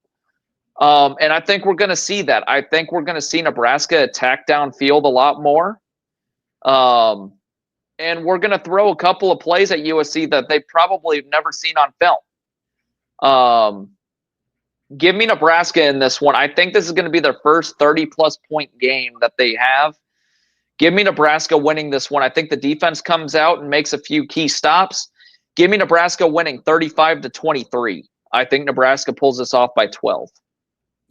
And I think we're going to see that. I think we're going to see Nebraska attack downfield a lot more. And we're going to throw a couple of plays at USC that they probably have never seen on film. Give me Nebraska in this one. I think this is going to be their first 30-plus point game that they have. Give me Nebraska winning this one. I think the defense comes out and makes a few key stops. Give me Nebraska winning 35-23. I think Nebraska pulls this off by 12.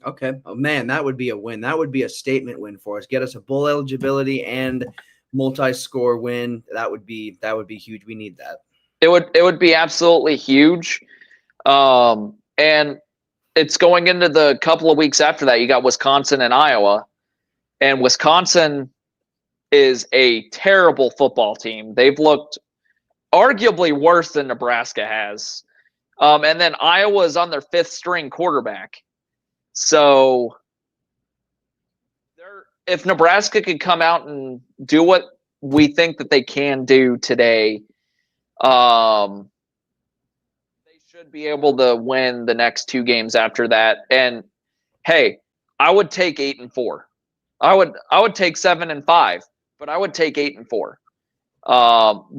Okay. Oh, man, that would be a win. That would be a statement win for us. Get us a bowl eligibility and multi-score win. That would be huge. We need that. It would be absolutely huge. And it's going into the couple of weeks after that. You got Wisconsin and Iowa. And Wisconsin is a terrible football team. They've looked arguably worse than Nebraska has. And then Iowa is on their 5th string quarterback. So if Nebraska could come out and do what we think that they can do today, they should be able to win the next 2 games after that. And hey, I would take 8-4. I would take 7-5, but I would take 8-4.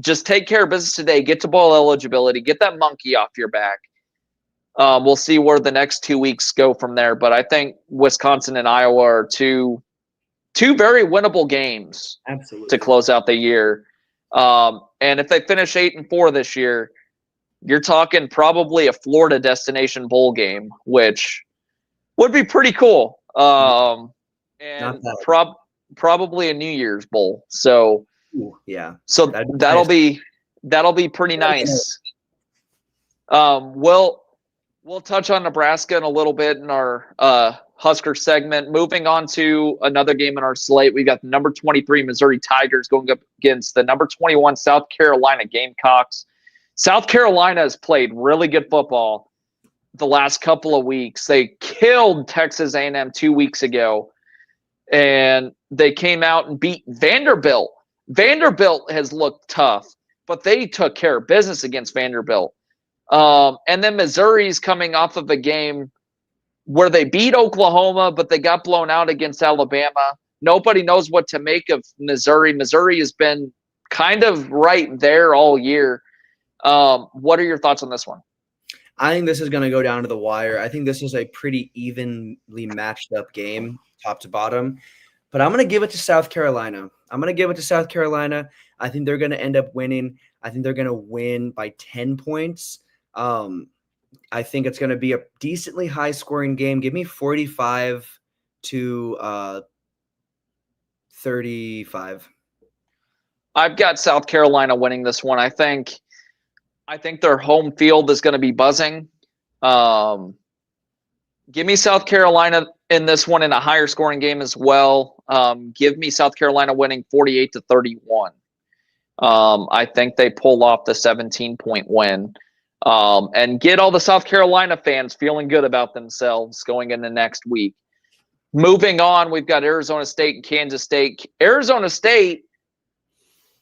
Just take care of business today. Get to bowl eligibility. Get that monkey off your back. We'll see where the next 2 weeks go from there. But I think Wisconsin and Iowa are two very winnable games. Absolutely. To close out the year. And if they finish 8-4 this year, you're talking probably a Florida destination bowl game, which Would be pretty cool. Not And bad. probably a New Year's Bowl. So Ooh, yeah. so That'd be that'll nice. be that'll be pretty nice. We'll touch on Nebraska in a little bit in our Husker segment. Moving on to another game in our slate, we got the number 23 Missouri Tigers going up against the number 21 South Carolina Gamecocks. South Carolina has played really good football the last couple of weeks. They killed Texas A&M 2 weeks ago, and they came out and beat Vanderbilt. Vanderbilt has looked tough, but they took care of business against Vanderbilt. And then Missouri's coming off of a game where they beat Oklahoma, but they got blown out against Alabama. Nobody knows what to make of Missouri. Missouri has been kind of right there all year. What are your thoughts on this one? I think this is going to go down to the wire. I think this is a pretty evenly matched up game, top to bottom. But I'm going to give it to South Carolina. I think they're going to end up winning. I think they're going to win by 10 points. I think it's going to be a decently high-scoring game. Give me 45 to 35. I've got South Carolina winning this one. I think their home field is going to be buzzing. Give me South Carolina in this one in a higher scoring game as well. Give me South Carolina winning 48-31. I think they pull off the 17-point win and get all the South Carolina fans feeling good about themselves going into next week. Moving on, we've got Arizona State and Kansas State. Arizona State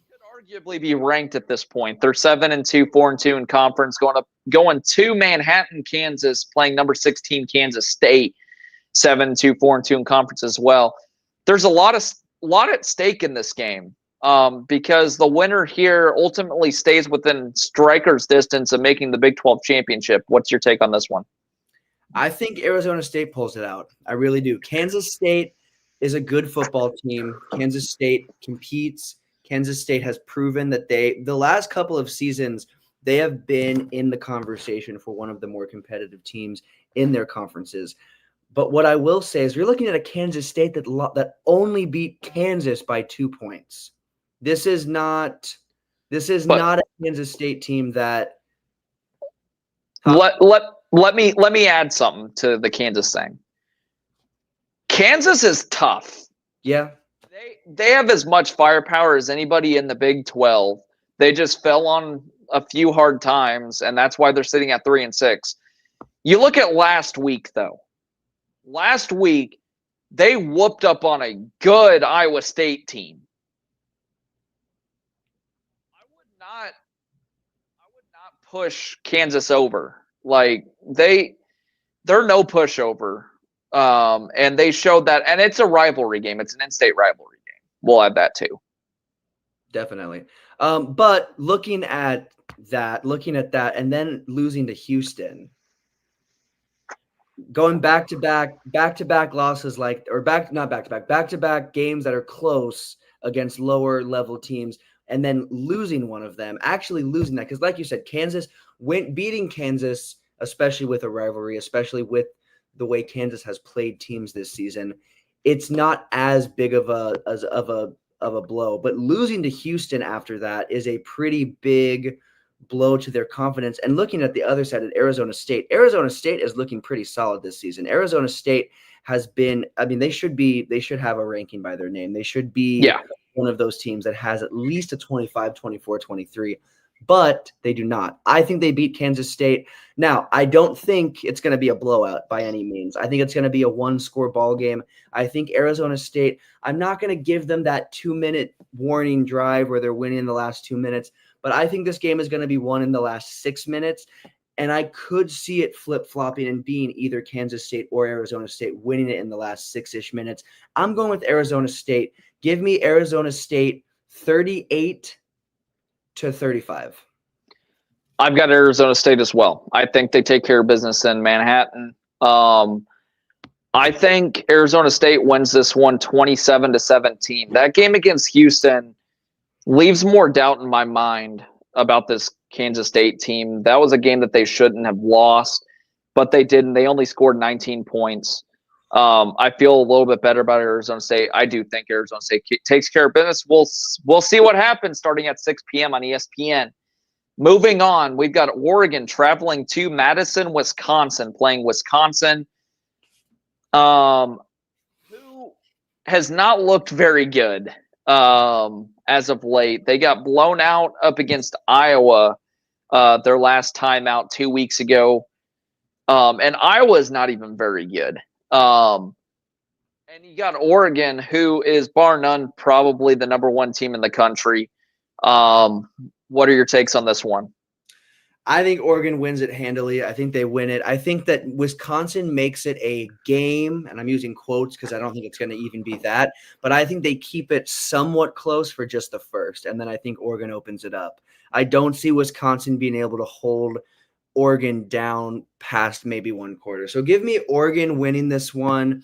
could arguably be ranked at this point. They're 7-2, 4-2 in conference, going to Manhattan, Kansas, playing number 16 Kansas State, 7-2, 4-2 in conference as well. There's a lot at stake in this game because the winner here ultimately stays within striker's distance of making the Big 12 championship. What's your take on this one? I think Arizona State pulls it out. I really do. Kansas State is a good football team. Kansas State competes. Kansas State has proven that the last couple of seasons, they have been in the conversation for one of the more competitive teams in their conferences. But what I will say is you're looking at a Kansas State that only beat Kansas by 2 points. This is not a Kansas State team that Let me add something to the Kansas thing. Kansas is tough. Yeah. They have as much firepower as anybody in the Big 12. They just fell on a few hard times, and that's why they're sitting at 3-6. You look at last week, though. Last week, they whooped up on a good Iowa State team. I would not push Kansas over. Like they're no pushover. And they showed that, and it's a rivalry game. It's an in-state rivalry game. We'll add that too. Definitely. But looking at that, and then losing to Houston, going back to back losses, back to back games that are close against lower level teams, and then losing one of them, actually losing that. Because like you said, beating Kansas, especially with a rivalry, especially with the way Kansas has played teams this season, it's not as big of a blow. But losing to Houston after that is a pretty big blow to their confidence. And looking at the other side at Arizona State is looking pretty solid this season. Arizona State has been, they should have a ranking by their name. They should be one of those teams that has at least a 25, 24, 23. But they do not. I think they beat Kansas State. Now, I don't think it's going to be a blowout by any means. I think it's going to be a one-score ball game. I think Arizona State, I'm not going to give them that 2-minute warning drive where they're winning in the last 2 minutes, but I think this game is going to be won in the last 6 minutes, and I could see it flip-flopping and being either Kansas State or Arizona State winning it in the last 6-ish minutes. I'm going with Arizona State. Give me Arizona State 38-35. I've got Arizona State as well. I think they take care of business in Manhattan. I think Arizona State wins this one 27-17. That game against Houston leaves more doubt in my mind about this Kansas State team. That was a game that they shouldn't have lost. but they didn't. They only scored 19 points. I feel a little bit better about Arizona State. I do think Arizona State takes care of business. We'll see what happens starting at 6 p.m. on ESPN. Moving on, we've got Oregon traveling to Madison, Wisconsin, playing Wisconsin, who has not looked very good as of late. They got blown out up against Iowa their last time out 2 weeks ago. And Iowa is not even very good. And you got Oregon, who is bar none probably the number one team in the country. What are your takes on this one? I think Oregon wins it handily. I think they win it. I think that Wisconsin makes it a game, and I'm using quotes because I don't think it's going to even be that, but I think they keep it somewhat close for just the first, and then I think Oregon opens it up. I don't see Wisconsin being able to hold Oregon down past maybe one quarter. So give me Oregon winning this one.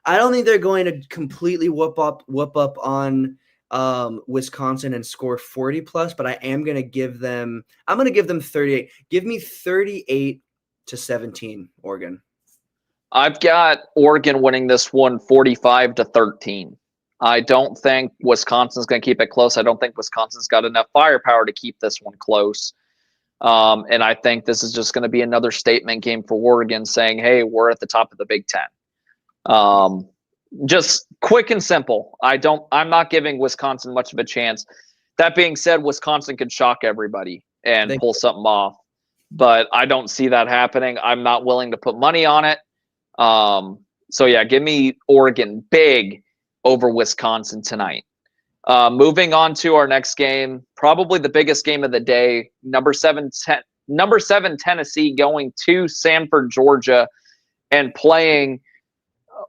I don't think they're going to completely whoop up on Wisconsin and score 40 plus, but I'm going to give them 38. Give me 38-17, Oregon. I've got Oregon winning this one 45-13. I don't think Wisconsin's going to keep it close. I don't think Wisconsin's got enough firepower to keep this one close. And I think this is just going to be another statement game for Oregon saying, hey, we're at the top of the Big Ten. Just quick and simple. I'm not giving Wisconsin much of a chance. That being said, Wisconsin could shock everybody and pull something off, but I don't see that happening. I'm not willing to put money on it. So yeah, give me Oregon big over Wisconsin tonight. Moving on to our next game, probably the biggest game of the day, number 7 Tennessee going to Sanford, Georgia, and playing –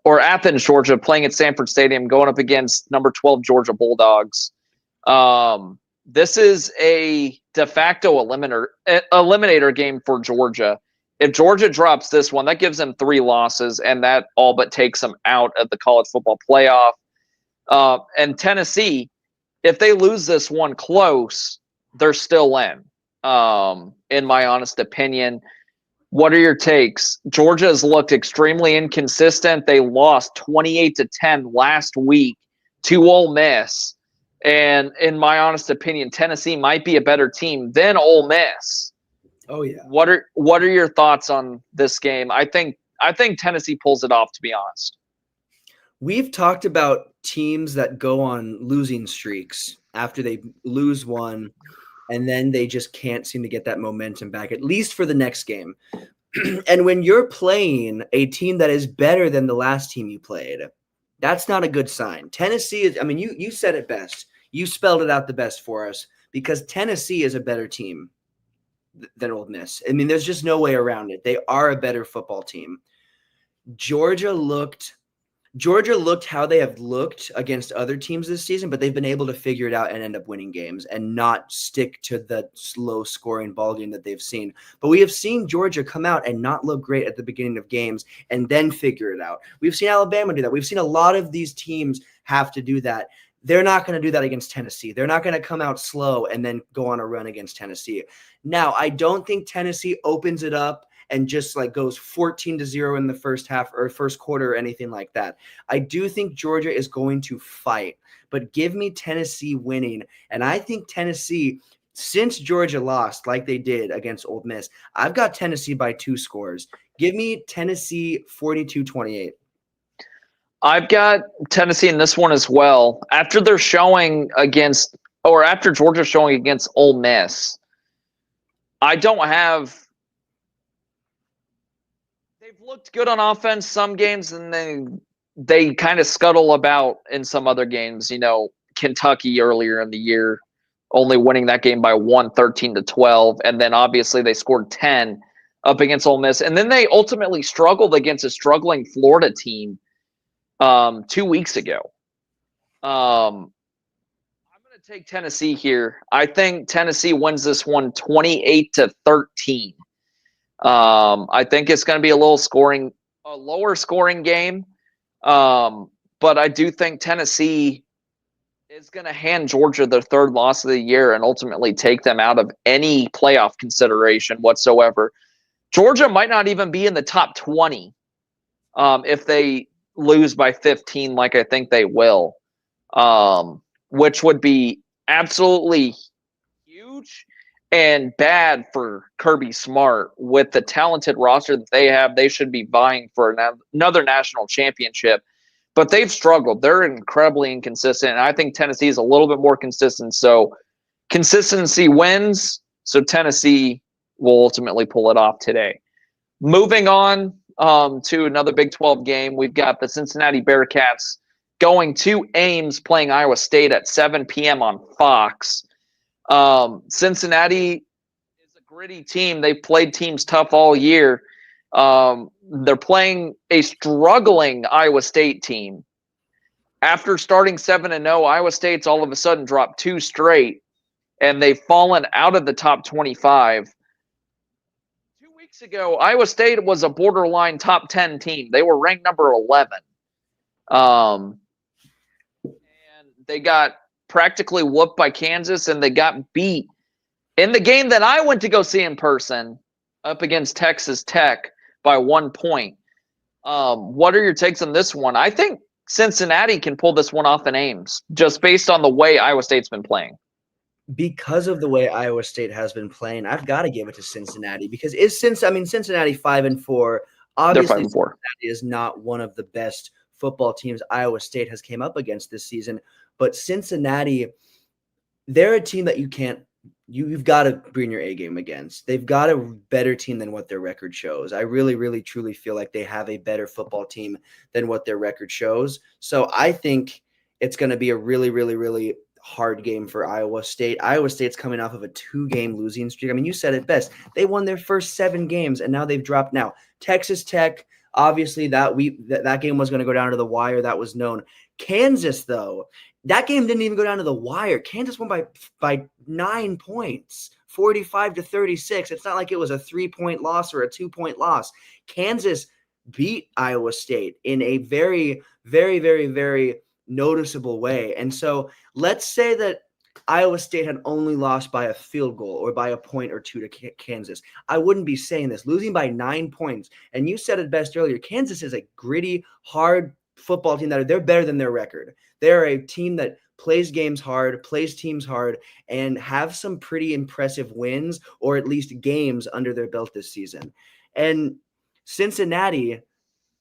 or Athens, Georgia, playing at Sanford Stadium, going up against number 12 Georgia Bulldogs. This is a de facto eliminator game for Georgia. If Georgia drops this one, that gives them 3 losses, and that all but takes them out of the college football playoff. And Tennessee, if they lose this one close, they're still in my honest opinion. What are your takes? Georgia has looked extremely inconsistent. They lost 28-10 last week to Ole Miss. And in my honest opinion, Tennessee might be a better team than Ole Miss. Oh yeah. What are your thoughts on this game? I think Tennessee pulls it off, to be honest. We've talked about teams that go on losing streaks after they lose one, and then they just can't seem to get that momentum back, at least for the next game. And when you're playing a team that is better than the last team you played, that's not a good sign. Tennessee is, I mean, you said it best. You spelled it out the best for us, because Tennessee is a better team than Ole Miss. I mean, there's just no way around it. They are a better football team. Georgia looked how they have looked against other teams this season, but they've been able to figure it out and end up winning games and not stick to the slow scoring ball game that they've seen. But we have seen Georgia come out and not look great at the beginning of games and then figure it out. We've seen Alabama do that. We've seen a lot of these teams have to do that. They're not going to do that against Tennessee. They're not going to come out slow and then go on a run against Tennessee. Now, I don't think Tennessee opens it up and just like goes 14-0 in the first half or first quarter or anything like that. I do think Georgia is going to fight, but give me Tennessee winning. And I think Tennessee, since Georgia lost like they did against Ole Miss, I've got Tennessee by 2 scores. Give me Tennessee 42-28. I've got Tennessee in this one as well. After Georgia showing against Ole Miss, I don't have. They've looked good on offense some games, and they kind of scuttle about in some other games. You know, Kentucky earlier in the year, only winning that game by 13-12, and then obviously they scored 10 up against Ole Miss, and then they ultimately struggled against a struggling Florida team 2 weeks ago. I'm going to take Tennessee here. I think Tennessee wins this one 28-13. I think it's going to be a lower scoring game. But I do think Tennessee is going to hand Georgia their 3rd loss of the year and ultimately take them out of any playoff consideration whatsoever. Georgia might not even be in the top 20 if they lose by 15, like I think they will, which would be absolutely huge and bad for Kirby Smart. With the talented roster that they have, they should be vying for another national championship. But they've struggled. They're incredibly inconsistent. And I think Tennessee is a little bit more consistent. So consistency wins. So Tennessee will ultimately pull it off today. Moving on to another Big 12 game, we've got the Cincinnati Bearcats going to Ames, playing Iowa State at 7 p.m. on Fox. Cincinnati is a gritty team. They've played teams tough all year. They're playing a struggling Iowa State team. After starting 7-0, Iowa State's all of a sudden dropped 2 straight, and they've fallen out of the top 25. 2 weeks ago, Iowa State was a borderline top 10 team. They were ranked number 11. And they got practically whooped by Kansas, and they got beat in the game that I went to go see in person up against Texas Tech by 1 point. What are your takes on this one? I think Cincinnati can pull this one off in Ames, just based on the way Iowa State's been playing. Because of the way Iowa State has been playing, I've got to give it to Cincinnati, because Cincinnati 5-4. Obviously, 5-4. Cincinnati is not one of the best football teams Iowa State has came up against this season, but Cincinnati, they're a team that you've got to bring your A game against. They've got a better team than what their record shows. I really, really, truly feel like they have a better football team than what their record shows. So I think it's going to be a really, really, really hard game for Iowa State. Iowa State's coming off of a 2-game losing streak. I mean, you said it best. They won their first 7 games, and now they've dropped. Now, Texas Tech, obviously that game was going to go down to the wire. That was known. Kansas, though, that game didn't even go down to the wire. Kansas won by 9 points, 45-36. It's not like it was a 3-point loss or a 2-point loss. Kansas beat Iowa State in a very, very, very, very noticeable way. And so let's say that Iowa State had only lost by a field goal or by a point or 2 to Kansas. I wouldn't be saying this. Losing by 9 points. And you said it best earlier. Kansas is a gritty, hard football team they're better than their record. They're a team that plays games hard, plays teams hard, and have some pretty impressive wins, or at least games under their belt this season. And Cincinnati's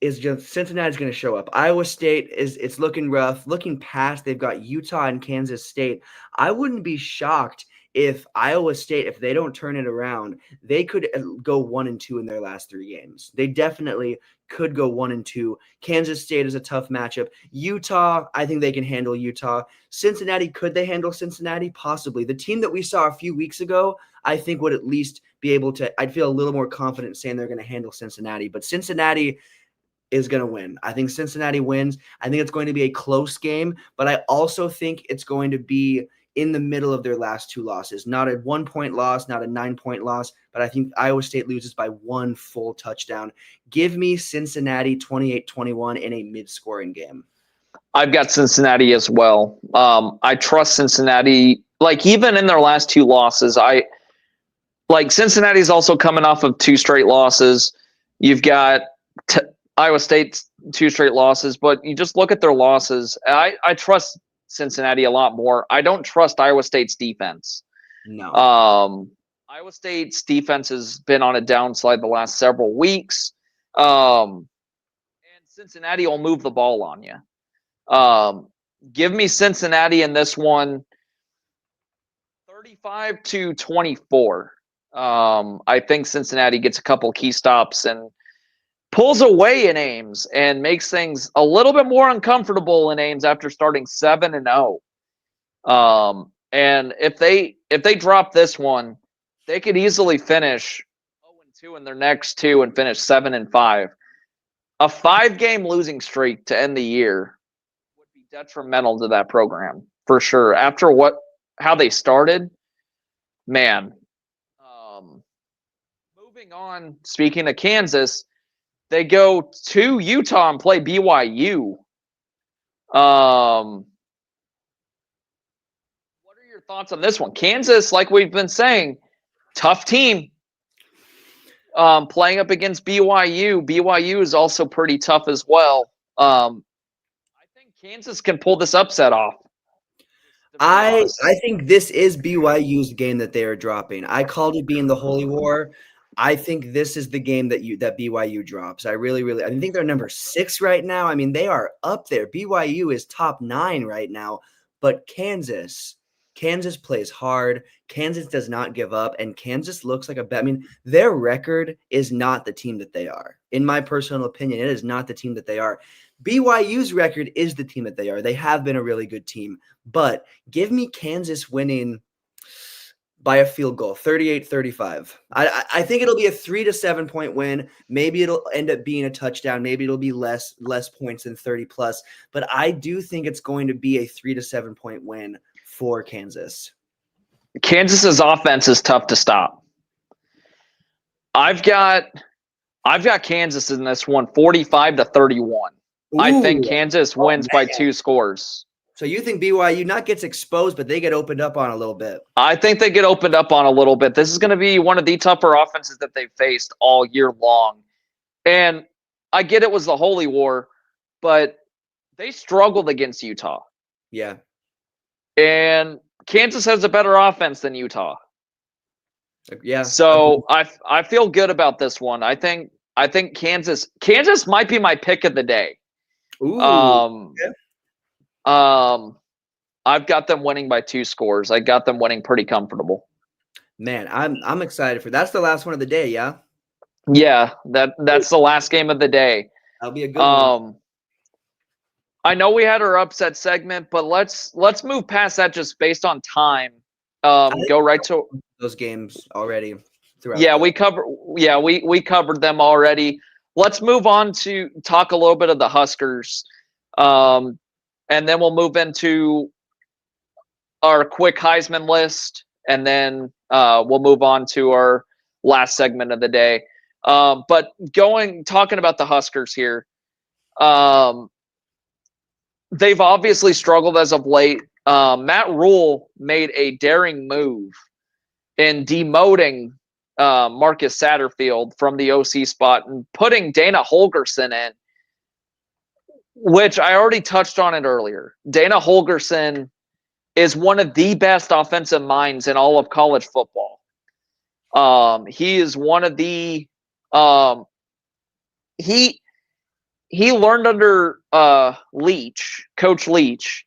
going to show up. Iowa State it's looking rough. Looking past, they've got Utah and Kansas State. I wouldn't be shocked if Iowa State, if they don't turn it around, they could go 1-2 in their last 3 games. They definitely could go 1-2. Kansas State is a tough matchup. Utah, I think they can handle Utah. Cincinnati, could they handle Cincinnati? Possibly. The team that we saw a few weeks ago, I think would at least be able to, I'd feel a little more confident saying they're going to handle Cincinnati. But Cincinnati is going to win. I think Cincinnati wins. I think it's going to be a close game, but I also think it's going to be in the middle of their last 2 losses. Not a 1-point loss, not a 9-point loss, but I think Iowa State loses by 1 full touchdown. Give me Cincinnati 28-21 in a mid-scoring game. I've got Cincinnati as well. I trust Cincinnati. Like, even in their last 2 losses, Cincinnati's also coming off of 2 straight losses. You've got Iowa State's 2 straight losses, but you just look at their losses. I trust Cincinnati a lot more. I don't trust Iowa State's defense. No. Iowa State's defense has been on a downslide the last several weeks. And Cincinnati will move the ball on you. Give me Cincinnati in this one, 35-24. I think Cincinnati gets a couple key stops and pulls away in Ames and makes things a little bit more uncomfortable in Ames after starting 7-0. And if they drop this one, they could easily finish 0-2 in their next 2 and finish 7-5. A 5-game losing streak to end the year would be detrimental to that program for sure. After how they started, man. Moving on, speaking of Kansas, they go to Utah and play BYU. What are your thoughts on this one? Kansas, like we've been saying, tough team. playing up against BYU. BYU is also pretty tough as well. I think Kansas can pull this upset off, to be honest. I think this is BYU's game that they are dropping. I called it being the Holy War. I think this is the game that BYU drops. I think they're number 6 right now. I mean, they are up there. BYU is top 9 right now, but Kansas plays hard. Kansas does not give up, and Kansas looks like I mean, their record is not the team that they are. In my personal opinion, it is not the team that they are. BYU's record is the team that they are. They have been a really good team, but give me Kansas winning by a field goal, 38-35. I think it'll be a 3 to 7 point win. Maybe it'll end up being a touchdown. Maybe it'll be less points than 30 plus, but I do think it's going to be a 3 to 7 point win for Kansas. Kansas's offense is tough to stop. I've got Kansas in this one, 45-31. Ooh, I think Kansas wins by 2 scores. So you think BYU not gets exposed, but they get opened up on a little bit? I think they get opened up on a little bit. This is going to be one of the tougher offenses that they've faced all year long. And I get it was the Holy War, but they struggled against Utah. Yeah. And Kansas has a better offense than Utah. Yeah. So I feel good about this one. I think Kansas might be my pick of the day. Ooh. Yeah. I've got them winning by 2 scores. I got them winning pretty comfortable. Man, I'm excited for that's the last one of the day, yeah? Yeah, that's the last game of the day. That'll be a good one. I know we had our upset segment, but let's move past that just based on time. Go right to those games already. Yeah, we covered them already. Let's move on to talk a little bit of the Huskers. And then we'll move into our quick Heisman list, and then we'll move on to our last segment of the day. But talking about the Huskers here, they've obviously struggled as of late. Matt Rule made a daring move in demoting Marcus Satterfield from the OC spot and putting Dana Holgorsen in, which I already touched on it earlier. Dana Holgorsen is one of the best offensive minds in all of college football. He is one of the he learned under Coach Leach,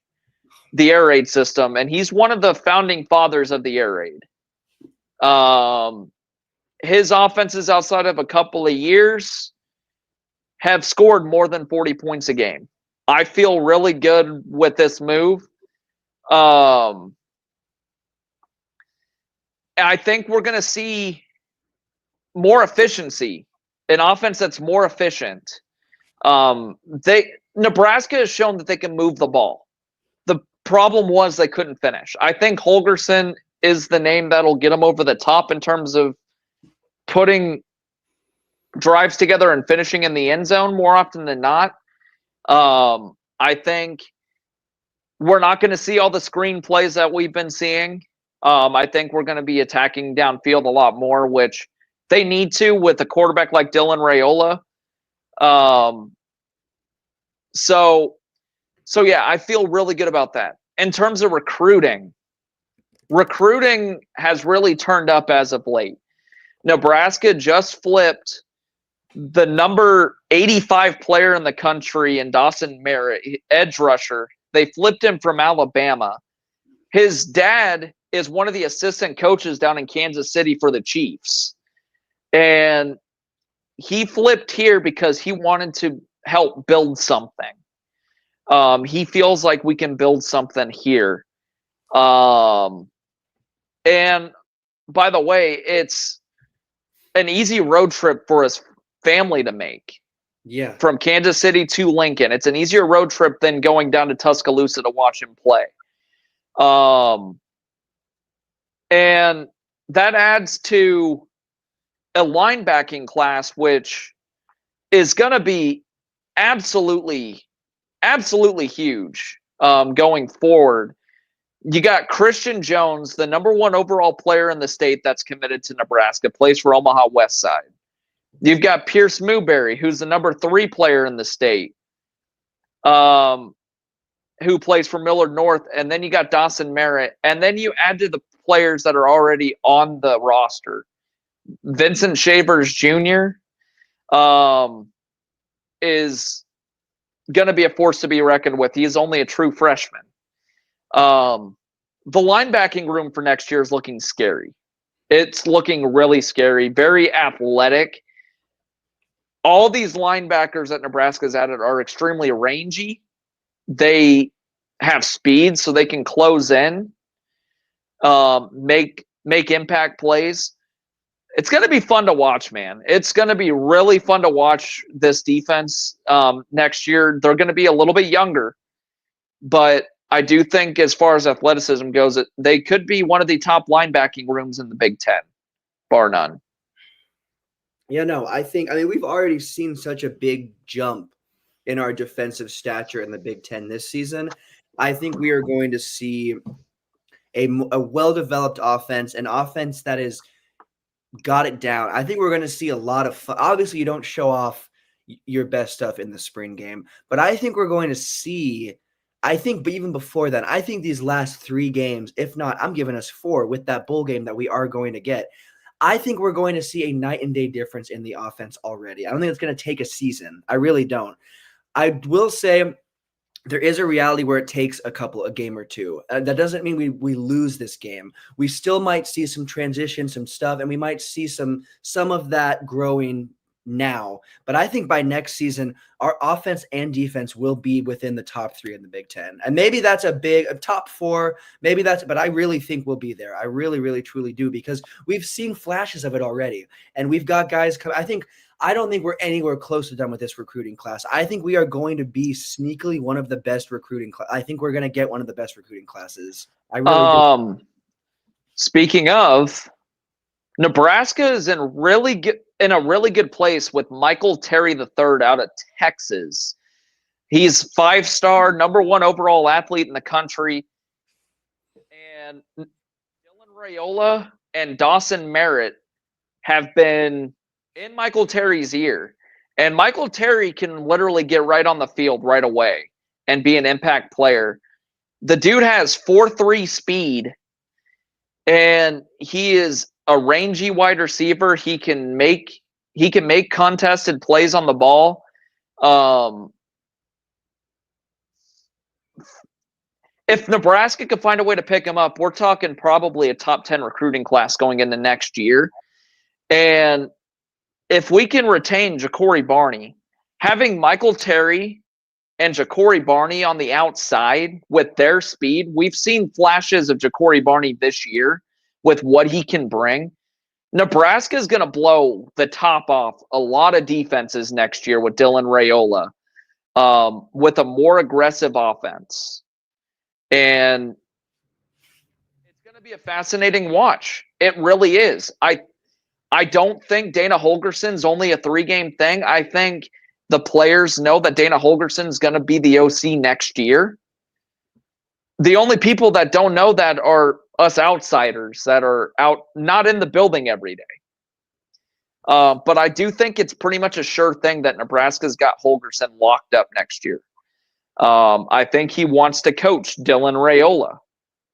the air raid system, and he's one of the founding fathers of the air raid. His offenses outside of a couple of years have scored more than 40 points a game. I feel really good with this move. I think we're going to see more efficiency, an offense that's more efficient. Nebraska has shown that they can move the ball. The problem was they couldn't finish. I think Holgorsen is the name that'll get them over the top in terms of putting drives together and finishing in the end zone more often than not. I think we're not going to see all the screen plays that we've been seeing. I think we're going to be attacking downfield a lot more, which they need to with a quarterback like Dylan Raiola. So yeah, I feel really good about that. In terms of recruiting has really turned up as of late. Nebraska just flipped the number 85 player in the country in Dawson Merritt, edge rusher. They flipped him from Alabama. His dad is one of the assistant coaches down in Kansas City for the Chiefs. And he flipped here because he wanted to help build something. He feels like we can build something here. And by the way, it's an easy road trip for his family to make. Yeah. From Kansas City to Lincoln. It's an easier road trip than going down to Tuscaloosa to watch him play. And that adds to a linebacking class, which is going to be absolutely huge going forward. You got Christian Jones, the number 1 overall player in the state that's committed to Nebraska, plays for Omaha West Side. You've got Pierce Newberry, who's the number 3 player in the state, who plays for Millard North, and then you got Dawson Merritt, and then you add to the players that are already on the roster. Vincent Shavers Jr. Is going to be a force to be reckoned with. He is only a true freshman. The linebacking room for next year is looking scary. It's looking really scary, very athletic. All these linebackers that Nebraska's added are extremely rangy. They have speed, so they can close in, make impact plays. It's going to be fun to watch, man. It's going to be really fun to watch this defense next year. They're going to be a little bit younger, but I do think as far as athleticism goes, they could be one of the top linebacking rooms in the Big Ten, bar none. Yeah, no, I mean, we've already seen such a big jump in our defensive stature in the Big Ten this season. I think we are going to see a well-developed offense, an offense that is got it down. I think we're going to see a lot of fun. Obviously, you don't show off your best stuff in the spring game, but I think we're going to see, but even before that, I think these last 3 games, if not, I'm giving us 4 with that bowl game that we are going to get. I think we're going to see a night and day difference in the offense already. I don't think it's going to take a season. I really don't. I will say there is a reality where it takes a game or two. That doesn't mean we lose this game. We still might see some transition, some stuff, and we might see some of that growing now. But I think by next season, our offense and defense will be within the top 3 in the Big Ten. And maybe that's a top 4. But I really think we'll be there. I really, really, truly do, because we've seen flashes of it already. And we've got guys come. I don't think we're anywhere close to done with this recruiting class. I think we are going to be sneakily one of the best recruiting. I think we're going to get one of the best recruiting classes. I really do. Speaking of, Nebraska is in a really good place with Michael Terry III out of Texas. He's 5-star, number 1 overall athlete in the country. And Dylan Raiola and Dawson Merritt have been in Michael Terry's ear. And Michael Terry can literally get right on the field right away and be an impact player. The dude has 4.3 speed, and he is a rangy wide receiver. He can make contested plays on the ball. If Nebraska could find a way to pick him up, we're talking probably a top 10 recruiting class going into next year. And if we can retain Ja'Cory Barney, having Michael Terry and Ja'Cory Barney on the outside with their speed, we've seen flashes of Ja'Cory Barney this year with what he can bring. Nebraska is going to blow the top off a lot of defenses next year with Dylan Raiola, with a more aggressive offense. And it's going to be a fascinating watch. It really is. I don't think Dana Holgerson's only a 3-game thing. I think the players know that Dana Holgerson's going to be the OC next year. The only people that don't know that are us outsiders that are out, not in the building every day. But I do think it's pretty much a sure thing that Nebraska's got Holgorsen locked up next year. I think he wants to coach Dylan Raiola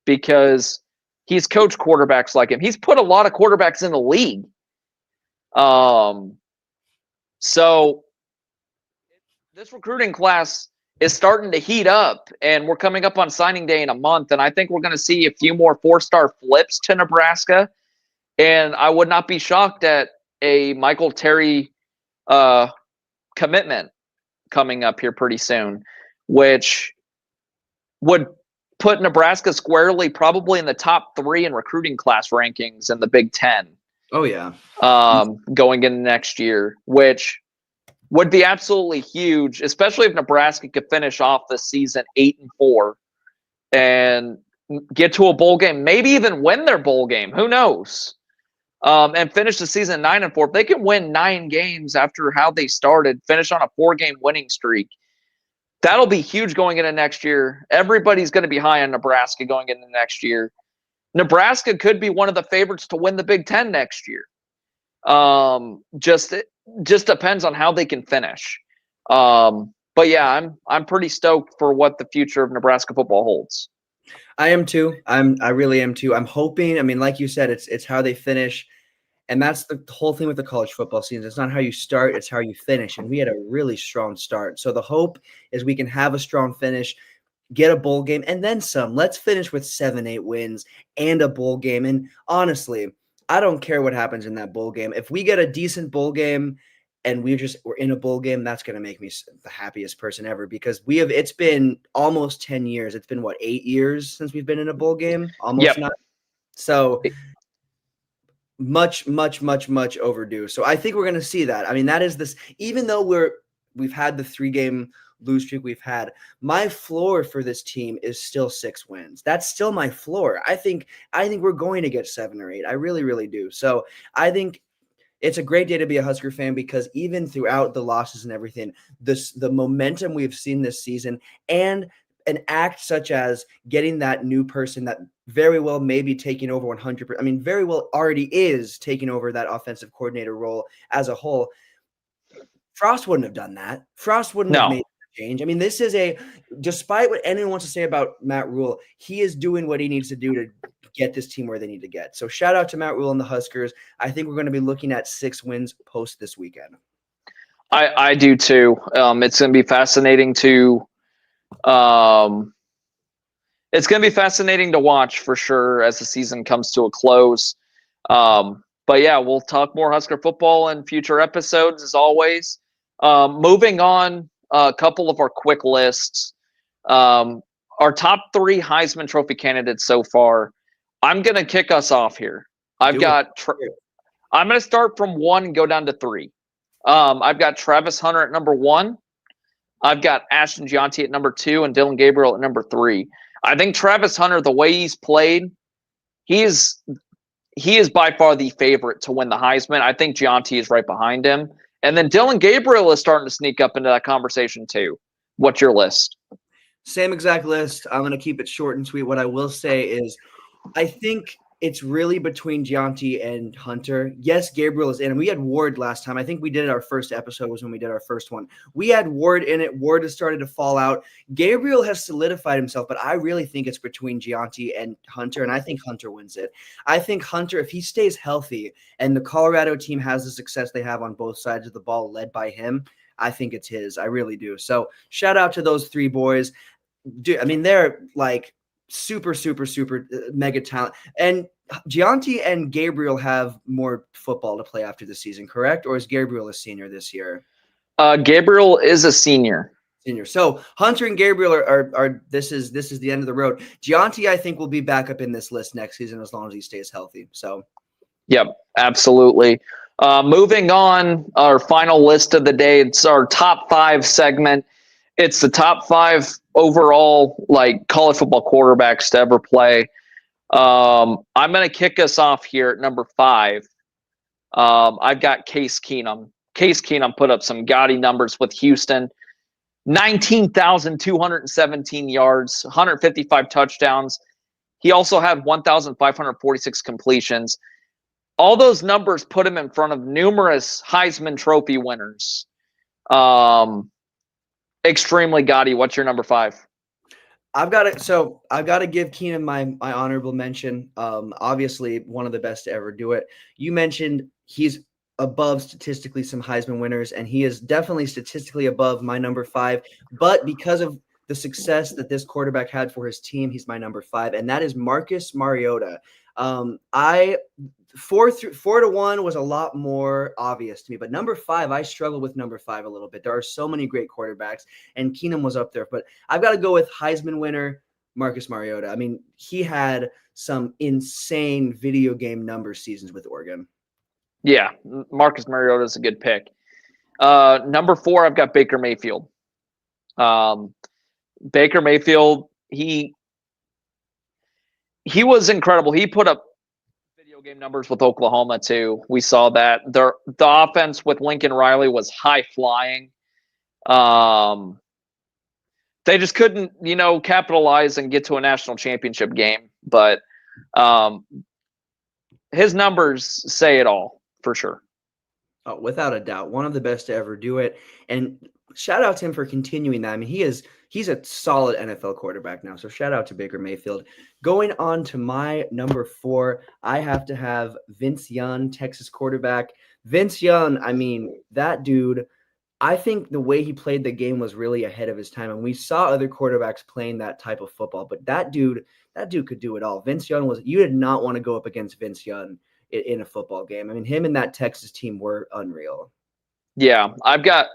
because he's coached quarterbacks like him. He's put a lot of quarterbacks in the league. So this recruiting class is starting to heat up, and we're coming up on signing day in a month, and I think we're going to see a few more 4-star flips to Nebraska, and I would not be shocked at a Michael Terry commitment coming up here pretty soon, which would put Nebraska squarely probably in the top 3 in recruiting class rankings in the Big Ten. Oh, yeah. Going into next year, which would be absolutely huge, especially if Nebraska could finish off the season 8-4 and get to a bowl game, maybe even win their bowl game. Who knows? And finish the season 9-4. If they can win 9 games after how they started, finish on a 4-game winning streak, that'll be huge going into next year. Everybody's going to be high on Nebraska going into next year. Nebraska could be one of the favorites to win the Big Ten next year. Just just depends on how they can finish. But yeah, I'm pretty stoked for what the future of Nebraska football holds. I am too. I really am too. I'm hoping. I mean, like you said, it's how they finish, and that's the whole thing with the college football season. It's not how you start; it's how you finish. And we had a really strong start. So the hope is we can have a strong finish, get a bowl game, and then some. Let's finish with 7-8 wins and a bowl game. And honestly, I don't care what happens in that bowl game. If we get a decent bowl game and we're in a bowl game, that's going to make me the happiest person ever, because it's been almost 10 years. It's been what, 8 years since we've been in a bowl game? Almost Yep. not. So much, much, much, much overdue. So I think we're going to see that. I mean, that is this, even though we've had the 3-game lose streak we've had, my floor for this team is still 6 wins. That's still my floor. I think we're going to get 7 or 8. I really, really do. So I think it's a great day to be a Husker fan, because even throughout the losses and everything, the momentum we've seen this season, and an act such as getting that new person that very well may be taking over 100%. I mean, very well already is taking over that offensive coordinator role as a whole. Frost wouldn't have done that. Frost wouldn't have made that change. I mean, this is despite what anyone wants to say about Matt Rule, he is doing what he needs to do to get this team where they need to get. So shout out to Matt Rule and the Huskers. I think we're going to be looking at 6 wins post this weekend. I do too. It's going to be fascinating to watch for sure as the season comes to a close. But yeah, we'll talk more Husker football in future episodes as always. Moving on, a couple of our quick lists. Our top 3 Heisman Trophy candidates so far. I'm going to kick us off here. I'm going to start from 1 and go down to 3. I've got Travis Hunter at number 1. I've got Ashton Gianti at number 2 and Dylan Gabriel at number 3. I think Travis Hunter, the way he's played, he is by far the favorite to win the Heisman. I think Gianti is right behind him. And then Dylan Gabriel is starting to sneak up into that conversation too. What's your list? Same exact list. I'm going to keep it short and sweet. What I will say is I think it's really between Gianti and Hunter. Yes, Gabriel is in. And we had Ward last time. I think we did it. Our first episode was when we did our first one. We had Ward in it. Ward has started to fall out. Gabriel has solidified himself, but I really think it's between Gianti and Hunter, and I think Hunter wins it. I think Hunter, if he stays healthy and the Colorado team has the success they have on both sides of the ball led by him, I think it's his. I really do. So shout out to those 3 boys. Dude, I mean, they're like super, super, super mega talent. And Gianti and Gabriel have more football to play after the season, correct? Or is Gabriel a senior this year? Gabriel is a senior. So Hunter and Gabriel are this is the end of the road. Gianti, I think, will be back up in this list next season as long as he stays healthy. So, yep, absolutely. Moving on, our final list of the day. It's our top 5 segment. It's the top 5 overall college football quarterbacks to ever play. I'm going to kick us off here at number 5. I've got Case Keenum. Case Keenum put up some gaudy numbers with Houston. 19,217 yards, 155 touchdowns. He also had 1,546 completions. All those numbers put him in front of numerous Heisman Trophy winners. Extremely gaudy. What's your number 5? I've got to give Keenan my honorable mention. Obviously one of the best to ever do it. You mentioned he's above statistically some Heisman winners, and he is definitely statistically above my number 5. But because of the success that this quarterback had for his team, he's my number 5, and that is Marcus Mariota. 4-1 was a lot more obvious to me, but number 5, I struggle with number 5 a little bit. There are so many great quarterbacks, and Keenum was up there, but I've got to go with Heisman winner Marcus Mariota. I mean, he had some insane video game number seasons with Oregon. Yeah, Marcus Mariota is a good pick. Number 4, I've got Baker Mayfield. Baker Mayfield, he was incredible. He put up video game numbers with Oklahoma too. We saw that. The offense with Lincoln Riley was high flying. They just couldn't, capitalize and get to a national championship game. But his numbers say it all for sure. Oh, without a doubt, one of the best to ever do it. And shout out to him for continuing that. I mean, he's a solid NFL quarterback now. So shout out to Baker Mayfield. Going on to my number 4, I have to have Vince Young, Texas quarterback. Vince Young, I mean, that dude, I think the way he played the game was really ahead of his time. And we saw other quarterbacks playing that type of football, but that dude could do it all. Vince Young you did not want to go up against Vince Young in a football game. I mean, him and that Texas team were unreal. Yeah, I've got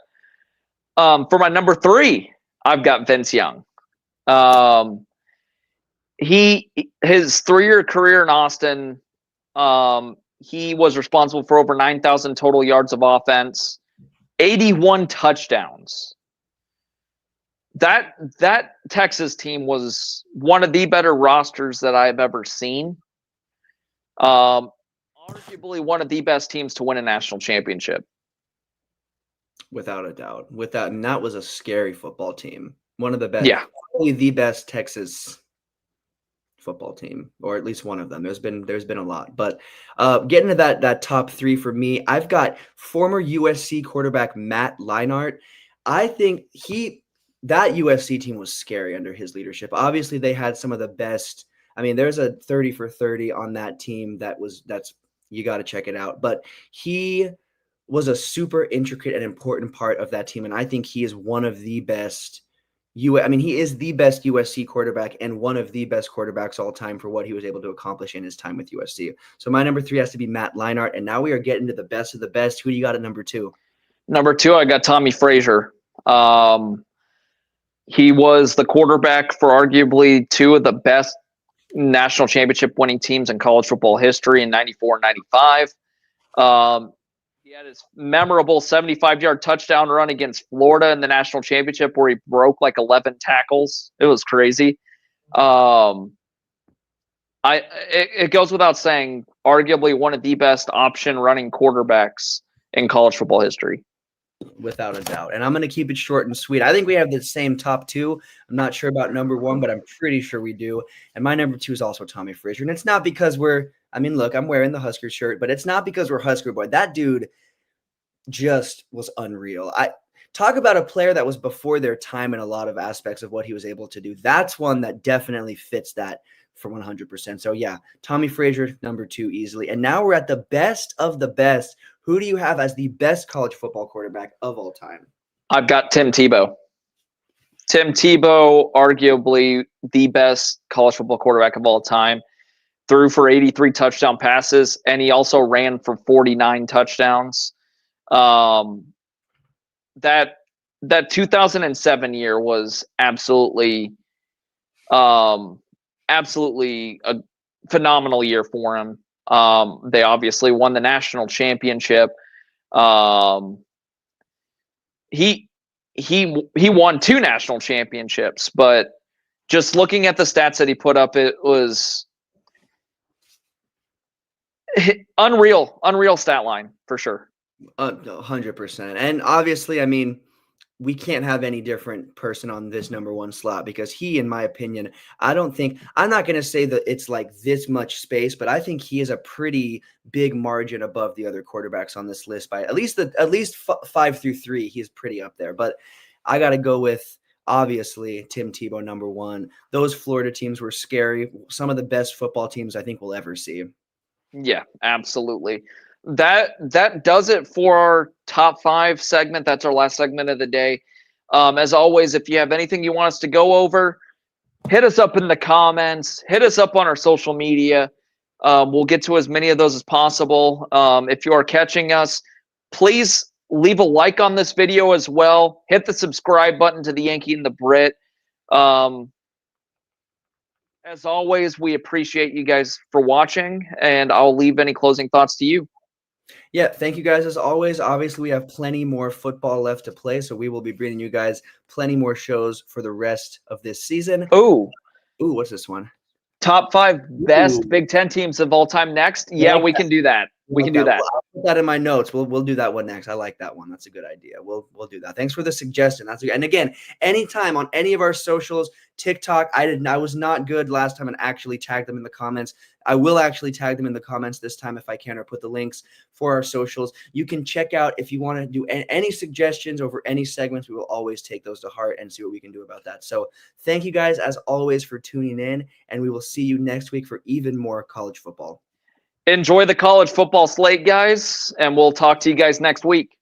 for my number 3, I've got Vince Young. His 3-year career in Austin, he was responsible for over 9,000 total yards of offense, 81 touchdowns. That Texas team was one of the better rosters that I've ever seen. Arguably one of the best teams to win a national championship. Without a doubt. And that was a scary football team. One of the best. Yeah. Probably the best Texas football team, or at least one of them. There's been a lot. But getting to that top 3 for me, I've got former USC quarterback Matt Leinart. I think that USC team was scary under his leadership. Obviously, they had some of the best. I mean, there's a 30 for 30 on that team that's you got to check it out. But he was a super intricate and important part of that team, and I think he is one of the best. He is the best USC quarterback and one of the best quarterbacks all time for what he was able to accomplish in his time with USC. So my number 3 has to be Matt Leinart, and now we are getting to the best of the best. Who do you got at number 2? Number 2, I got Tommy Frazier. He was the quarterback for arguably 2 of the best national championship winning teams in college football history in 94 and 95. He had his memorable 75-yard touchdown run against Florida in the national championship where he broke like 11 tackles. It was crazy. It goes without saying, arguably one of the best option running quarterbacks in college football history. Without a doubt. And I'm going to keep it short and sweet. I think we have the same top 2. I'm not sure about number 1, but I'm pretty sure we do. And my number 2 is also Tommy Frazier. And it's not because look, I'm wearing the Husker shirt, but it's not because we're Husker boy. That dude just was unreal. I talk about a player that was before their time in a lot of aspects of what he was able to do. That's one that definitely fits that for 100%. So yeah, Tommy Frazier, number 2 easily. And now we're at the best of the best. Who do you have as the best college football quarterback of all time? I've got Tim Tebow. Tim Tebow, arguably the best college football quarterback of all time, threw for 83 touchdown passes, and he also ran for 49 touchdowns. That 2007 year was absolutely a phenomenal year for him. They obviously won the national championship. He won 2 national championships, but just looking at the stats that he put up, it was unreal stat line for sure. 100%. And obviously, I mean, we can't have any different person on this number 1 slot because he, in my opinion, I'm not going to say that it's like this much space, but I think he is a pretty big margin above the other quarterbacks on this list by at least 5 through 3. He's pretty up there, but I got to go with obviously Tim Tebow, number 1. Those Florida teams were scary. Some of the best football teams I think we'll ever see. Yeah, absolutely. That does it for our top 5 segment. That's our last segment of the day. As always, if you have anything you want us to go over, hit us up in the comments. Hit us up on our social media. We'll get to as many of those as possible. If you are catching us, please leave a like on this video as well. Hit the subscribe button to the Yankee and the Brit. As always, we appreciate you guys for watching, and I'll leave any closing thoughts to you. Yeah, thank you guys as always. Obviously, we have plenty more football left to play, so we will be bringing you guys plenty more shows for the rest of this season. Ooh, what's this one? Top 5 best Big Ten teams of all time next. Yeah, we can do that. We can do that. put that in my notes. We'll do that one next. I like that one. That's a good idea. We'll do that. Thanks for the suggestion. And again, anytime on any of our socials, TikTok, I was not good last time and actually tagged them in the comments. I will actually tag them in the comments this time if I can, or put the links for our socials. You can check out if you want to do any suggestions over any segments. We will always take those to heart and see what we can do about that. So thank you guys as always for tuning in, and we will see you next week for even more college football. Enjoy the college football slate, guys, and we'll talk to you guys next week.